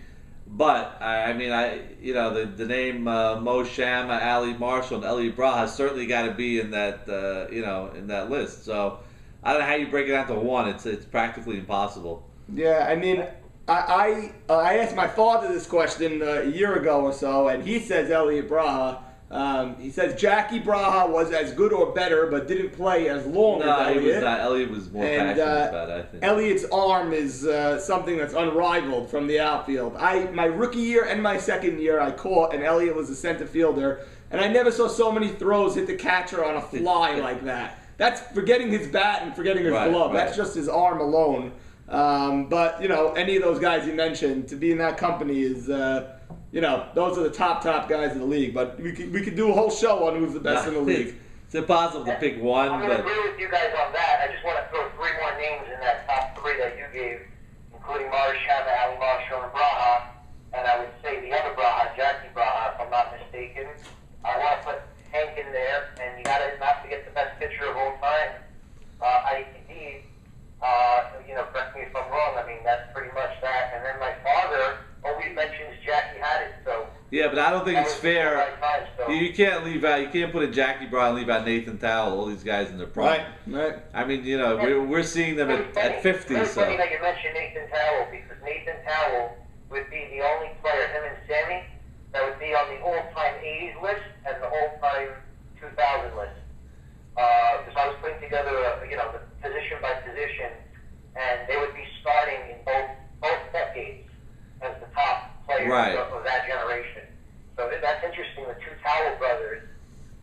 But the name Mo Shama, Ali Marshall, and Elliot Braha certainly got to be in that in that list. So I don't know how you break it down to one. It's practically impossible. Yeah, I mean, I asked my father this question a year ago or so, and he says Elliot Braha. He says Jackie Braha was as good or better, but didn't play as long as Elliot. He was not. Elliot was more passionate about it, I think. Elliot's arm is something that's unrivaled from the outfield. My rookie year and my second year, I caught, and Elliot was a center fielder, and I never saw so many throws hit the catcher on a fly like that. That's forgetting his bat and forgetting his glove. Right. That's just his arm alone. But any of those guys you mentioned, to be in that company is, those are the top guys in the league. But we could do a whole show on who's the best in the league. It's impossible to pick one. I'm going to agree with you guys on that. I just want to throw three more names in that top three that you gave, including Morris Shama, Ali Marshall, and Braha. And I would say the other Braha, Jackie Braha, if I'm not mistaken. I want to put Hank in there, and you got to not forget the best pitcher of all time, ITD. Correct me if I'm wrong. I mean, that's pretty much that. And then my father always mentions Jackie had it. So yeah, but I don't think it's fair. Right time, so. You can't leave out. You can't put in Jackie Brown and leave out Nathan Towell. All these guys in their prime. Right. I mean, we're seeing them at 50. It's So funny that you mentioned Nathan Towell, because Nathan Towell would be the only player, him and Sammy, that would be on the all-time 80s list and the all-time 2000 list. Because I was putting together, the position by position, and they would be starting in both decades as the top players of that generation. So that's interesting. The two Towell brothers,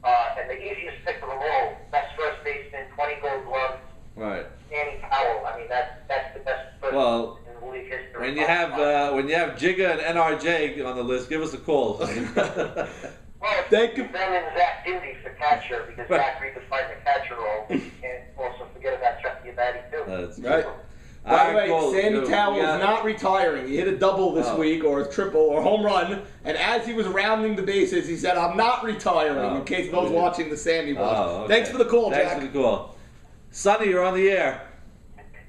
and the easiest pick of them all, best first baseman, 20 Gold Gloves. right. Danny Towell. I mean, that's the best first in the league history. When you have Jigga and NRJ on the list, give us a call. Well, thank you. Ben and Zach Indy for catcher, because Zach redefined the catcher role. And also forget about Chucky Abadi too. That's right. By the way, Sandy Towell is not retiring. He hit a double this week, or a triple, or home run. And as he was rounding the bases, he said, "I'm not retiring." In case those watching the Sandy watch. Okay. Thanks for the call, Jack. Thanks for the call. Sonny, you're on the air.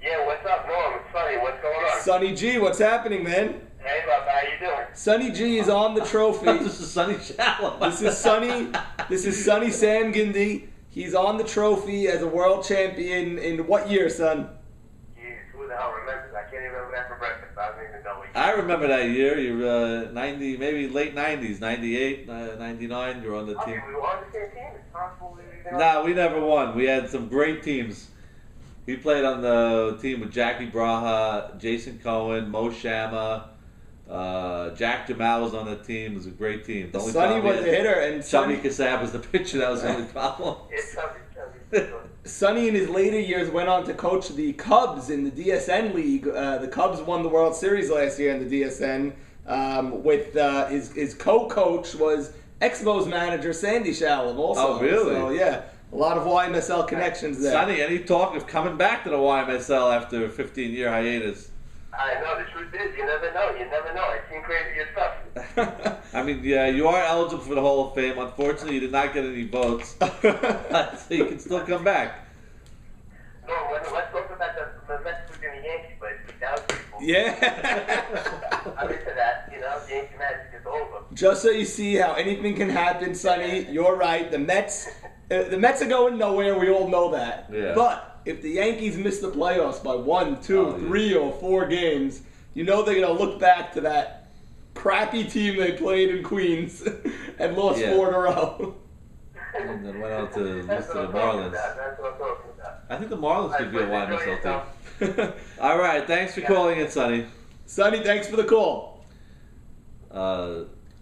Yeah, what's up, Norm? It's Sonny. What's going on? Sonny G, what's happening, man? Hey, Bob, how you doing? Sonny G is on the trophy. This is Sonny Shallow. This is Sonny Sam Gindy. He's on the trophy as a world champion in what year, son? Jeez, who the hell remembers? I can't even remember that for breakfast. I don't even know what year. I remember that year. You're 90, maybe late 90s, 98, 99. You're on the team. Okay, we were on the same team. It's possible we Nah, we never won. We had some great teams. He played on the team with Jackie Braha, Jason Cohen, Mo Shama, Jack Jamal was on the team. It was a great team. The only Sonny was a hitter, and Chubby Kassab was the pitcher. That was the only problem. It's Chubby. Sonny in his later years went on to coach the Cubs in the DSN League. The Cubs won the World Series last year in the DSN. With his co-coach was Expos manager Sandy Shalom also. Oh, really? So, yeah. A lot of YMSL connections there. Sonny, any talk of coming back to the YMSL after a 15-year hiatus? I know, the truth is, you never know. I've seen crazier stuff. I mean, yeah, you are eligible for the Hall of Fame. Unfortunately, you did not get any votes. So you can still come back. No, let's talk about the Mets losing the Yankees, but it's without people. Yeah. I'm into that, the Yankee magic is over. Just so you see how anything can happen, Sonny, you're right. The Mets are going nowhere. We all know that. Yeah. But if the Yankees miss the playoffs by 1, 2, 3, or 4 games, they're going to look back to that crappy team they played in Queens and lost 4 in a row. And then went out to lose to the Marlins. That's what I'm talking about. I think the Marlins could be a YMSL team. All right, thanks for calling in, Sonny. Sonny, thanks for the call.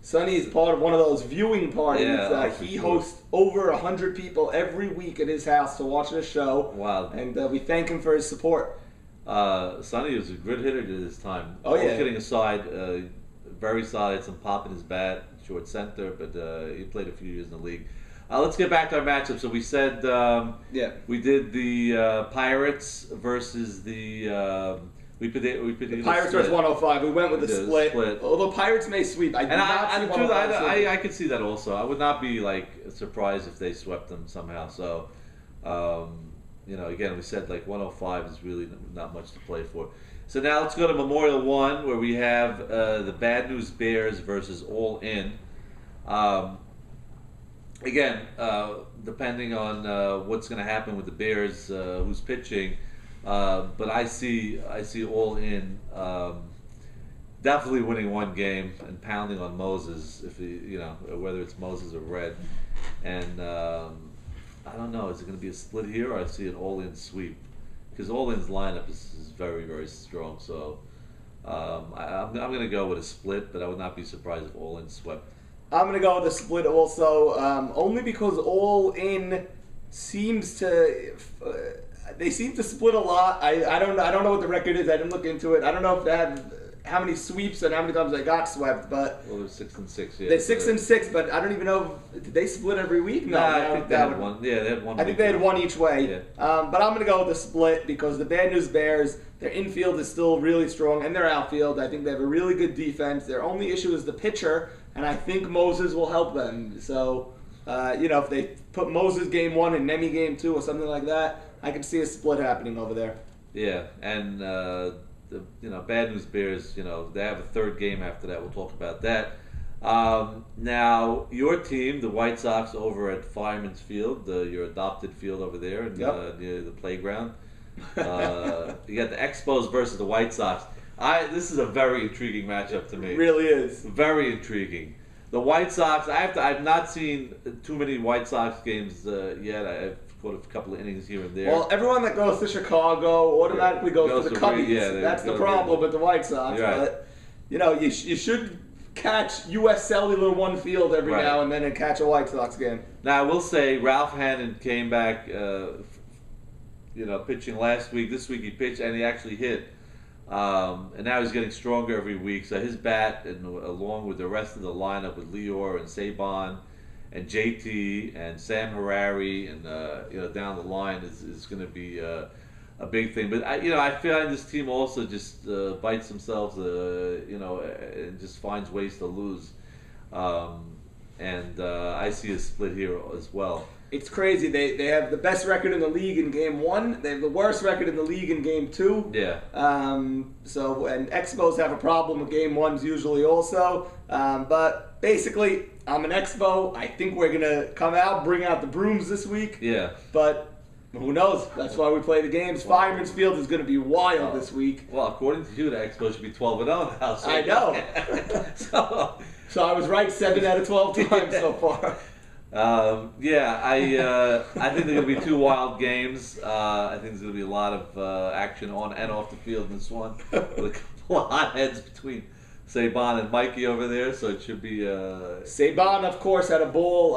Sonny is part of one of those viewing parties. He hosts over 100 people every week at his house to watch the show. Wow. And we thank him for his support. Sonny was a good hitter to this time. Oh, yeah. All kidding aside, very solid, some pop in his bat, short center, but he played a few years in the league. Let's get back to our matchup. So we said we did the Pirates versus the predicted Pirates versus 105. We went with the split. Although Pirates may sweep, I could see that also. I would not be like surprised if they swept them somehow. So, again, we said like 105 is really not much to play for. So now let's go to Memorial 1, where we have the Bad News Bears versus All In. Again, depending on what's going to happen with the Bears, who's pitching, but I see All In definitely winning one game and pounding on Moses, if whether it's Moses or Red, and I don't know, is it going to be a split here, or I see an All In sweep? Because All In's lineup is very, very strong. So I'm going to go with a split, but I would not be surprised if All In swept. I'm going to go with a split also, only because All In seems to they seem to split a lot. I don't know what the record is. I didn't look into it. I don't know if they had how many sweeps and how many times they got swept, but they're 6-6. Yeah, they're 6-6, but I don't even know. Did they split every week? No, I think they had one. Yeah, they had one. I think they had one each way. Yeah. But I'm going to go with the split because the Bad News Bears, their infield is still really strong, and their outfield, I think they have a really good defense. Their only issue is the pitcher, and I think Moses will help them. So, if they put Moses game 1 and Nemi game 2 or something like that, I can see a split happening over there. Yeah, and Bad News Bears, they have a third game after that. We'll talk about that. Now, your team, the White Sox, over at Fireman's Field, your adopted field over there near the playground. You got the Expos versus the White Sox. This is a very intriguing matchup to me. It really is. Very intriguing. The White Sox, I've not seen too many White Sox games yet. I've caught a couple of innings here and there. Well, everyone that goes to Chicago automatically goes to the Cubbies. That's the problem with the White Sox. Right. But, you should catch U.S. Cellular one field every now and then and catch a White Sox game. Now, I will say Ralph Hannon came back, pitching last week. This week he pitched and he actually hit. And now he's getting stronger every week. So his bat, and along with the rest of the lineup with Lior and Saban and JT and Sam Harari and down the line is going to be a big thing. But I feel like this team also just bites themselves, and just finds ways to lose. I see a split here as well. It's crazy. They have the best record in the league in game 1. They have the worst record in the league in game 2. Yeah. And Expos have a problem with game 1s usually also. But basically, I'm an Expo. I think we're going to come out, bring out the brooms this week. Yeah. But who knows? That's why we play the games. Fireman's Field is going to be wild this week. Well, according to you, the Expos should be 12-0 now. So I know. So I was right 7 out of 12 times so far. I think they're going to be 2 wild games. I think there's going to be a lot of action on and off the field in this one. With a couple of hotheads between Saban and Mikey over there, so it should be... Saban, of course, had a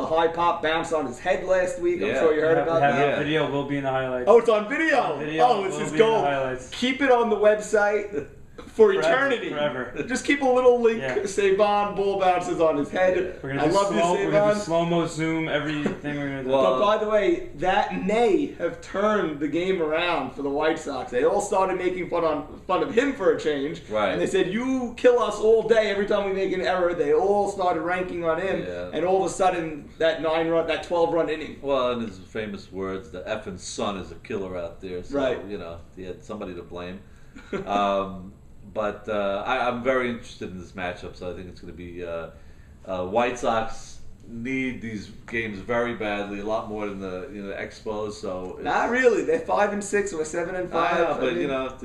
high pop bounce on his head last week. I'm sure you heard about that. Video will be in the highlights. Oh, it's on video? This is gold. Keep it on the website. For eternity. Forever. Just keep a little link. Yeah. Saban ball bounces on his head. We're gonna We're going to slow-mo zoom everything we're going to do. But by the way, that may have turned the game around for the White Sox. They all started making fun of him for a change. Right. And they said, you kill us all day every time we make an error. They all started ranking on him. Yeah. And all of a sudden, that 12-run inning. Well, in his famous words, the effing sun is a killer out there. So, he had somebody to blame. But I'm very interested in this matchup, so I think it's going to be White Sox need these games very badly, a lot more than the Expos. So not really. They're 5-6 or 7-5. I know, but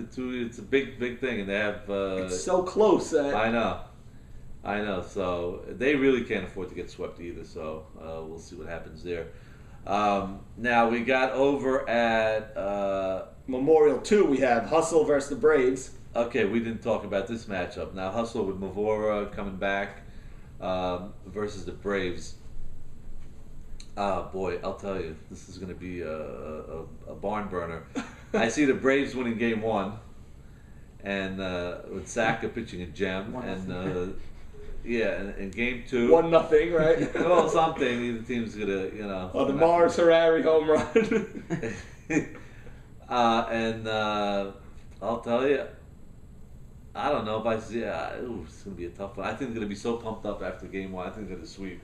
it's a big thing, and they have. It's so close. I know. So they really can't afford to get swept either. So we'll see what happens there. Now we got over at Memorial 2. We have Hustle versus the Braves. Okay, we didn't talk about this matchup. Now, Hustle with Mavora coming back versus the Braves. Boy, I'll tell you, this is going to be a barn burner. I see the Braves winning game 1, and with Saka pitching a gem, and and game 2. 1-0, right? Well, something. Either team's going to, Oh, the Mars Harari home run. And I'll tell you, I don't know if I see. It's gonna be a tough one. I think they're gonna be so pumped up after game one. I think they're gonna sweep.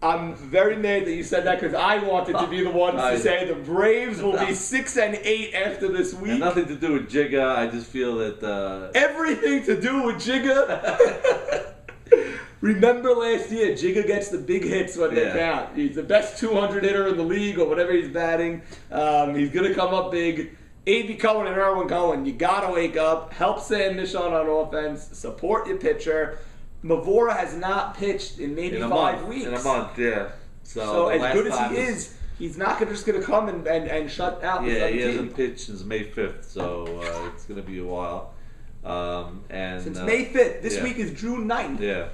I'm very mad that you said that because I wanted to be the one to say the Braves will be 6-8 after this week. And nothing to do with Jigga. I just feel that everything to do with Jigga. Remember last year, Jigga gets the big hits when they count. He's the best 200 hitter in the league or whatever he's batting. He's gonna come up big. A.B. Cohen and Erwin Cohen, you gotta wake up. Help Sam Michon on offense. Support your pitcher. Mavora has not pitched in maybe 5 weeks. In a month, yeah. So as good as he is, he's not just going to come and shut out the he team. hasn't pitched since May 5th, so it's going to be a while. Since May 5th. This week is June 9th. Yeah.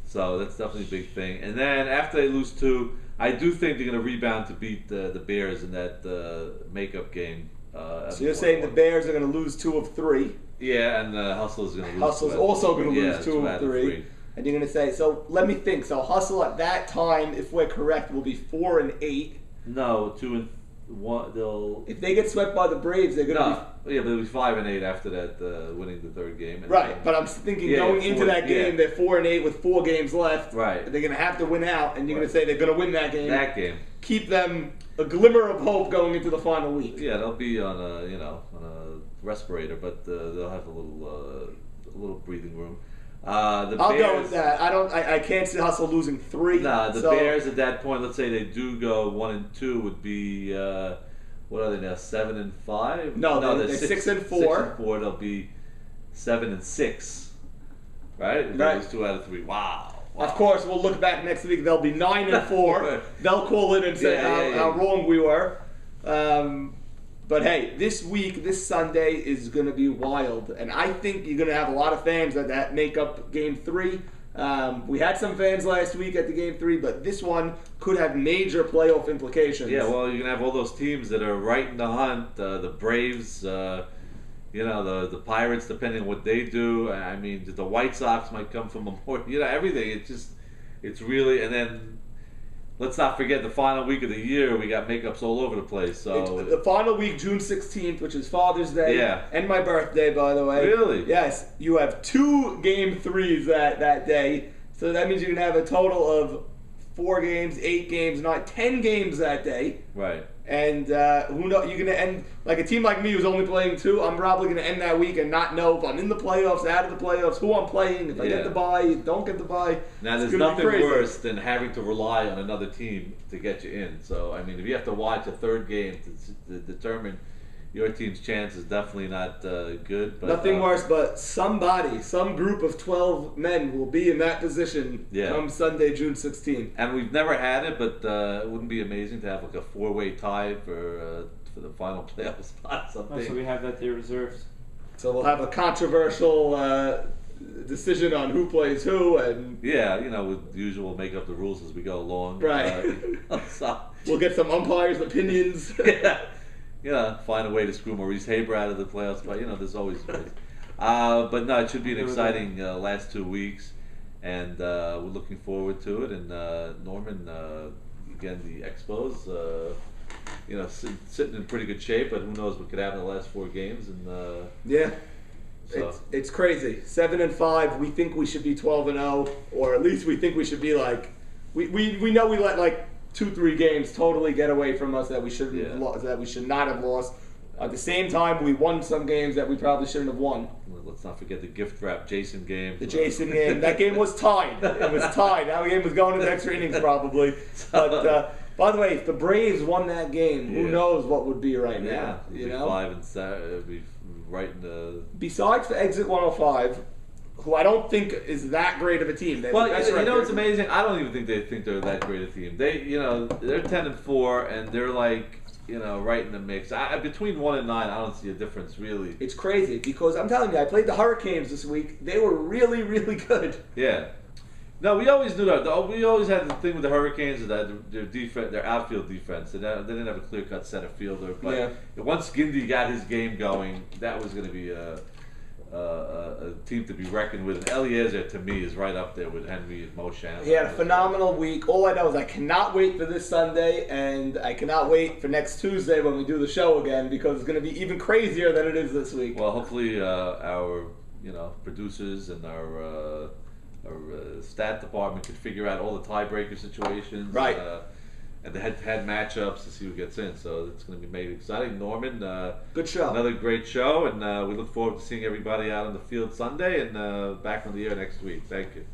So that's definitely a big thing. And then after they lose 2, I do think they're going to rebound to beat the Bears in that makeup game. So you're saying the Bears are going to lose 2 of 3. Yeah, and Hustle's going to lose. Hustle's also going to lose 2 of 3. And you're going to say, so let me think. So Hustle at that time, if we're correct, will be 4-8. No, 2-1. They'll. If they get swept by the Braves, they're going to be. Yeah, but it'll be 5-8 after that, winning the 3rd game. And right, but I'm thinking going into that game, they're 4-8 with 4 games left. Right. They're going to have to win out, and you're going to say they're going to win that game. That game. Keep them a glimmer of hope going into the final week. Yeah, they'll be on a respirator, but they'll have a little breathing room. I'll Bears, go with that. I can't see Hustle losing 3. Nah, the Bears at that point, let's say they do go 1-2, would be what are they now? 7-5? No, they're 6-4. 6-4. They'll be 7-6. Right? Right. 2 out of 3. Wow. Of course, we'll look back next week. They'll be 9-4. They'll call in and say how wrong we were. But hey, this week, this Sunday is going to be wild, and I think you're going to have a lot of fans that make up Game 3. We had some fans last week at the Game 3, but this one could have major playoff implications. Yeah, well, you're going to have all those teams that are right in the hunt. The Braves, the Pirates, depending on what they do. I mean, the White Sox might come from a more, everything. It's really, and then let's not forget the final week of the year. We got makeups all over the place. So the final week, June 16th, which is Father's Day, and my birthday, by the way. Really? Yes. You have 2 Game 3s that day, so that means you're gonna have a total of 4 games, 8 games, 10 games that day. Right. And who knows? You're gonna end like a team like me who's only playing 2. I'm probably gonna end that week and not know if I'm in the playoffs, out of the playoffs, who I'm playing, if I get the bye, don't get the bye. Now there's nothing worse than having to rely on another team to get you in. So I mean, if you have to watch a 3rd game to determine your team's chance, is definitely not good. But, nothing worse, but some group of 12 men will be in that position come Sunday, June 16th. And we've never had it, but it wouldn't be amazing to have like a 4-way tie for the final playoff spot. Something. So we have that day reserved. So we'll have a controversial decision on who plays who, and with the usual make up the rules as we go along. Right. So, we'll get some umpires' opinions. Find a way to screw Maurice Haber out of the playoffs. But there's always ways. But no, it should be an exciting last 2 weeks, and we're looking forward to it. And Norman, again, the Expos, sitting in pretty good shape. But who knows what could happen in the last 4 games? And so. It's crazy. 7-5. We think we should be 12-0, or at least we think we should be like we know we let like 2-3 games totally get away from us that we should not have lost. At the same time, we won some games that we probably shouldn't have won. Let's not forget the gift wrap Jason game. The Jason game. That game was tied. It was tied. That game was going into extra innings probably. But by the way, if the Braves won that game, who knows what would be right now? It'd be 5-7. It'd be right in the. Besides for Exit 105. Who I don't think is that great of a team. It's amazing. I don't even think they think they're that great a team. They're 10-4, and they're like, right in the mix. Between 1 and 9, I don't see a difference really. It's crazy because I'm telling you, I played the Hurricanes this week. They were really, really good. Yeah. No, we always knew that. We always had the thing with the Hurricanes is that their defense, their outfield defense, they didn't have a clear-cut center fielder. But once Gindy got his game going, that was going to be a team to be reckoned with. And Eliezer, to me, is right up there with Henry and Moshan. He had a phenomenal week. All I know is I cannot wait for this Sunday, and I cannot wait for next Tuesday when we do the show again, because it's going to be even crazier than it is this week. Well, hopefully our producers and our stat department could figure out all the tiebreaker situations, right? And the head-to-head matchups to see who gets in. So it's going to be made exciting. Norman, good show. Another great show, and we look forward to seeing everybody out on the field Sunday and back on the air next week. Thank you.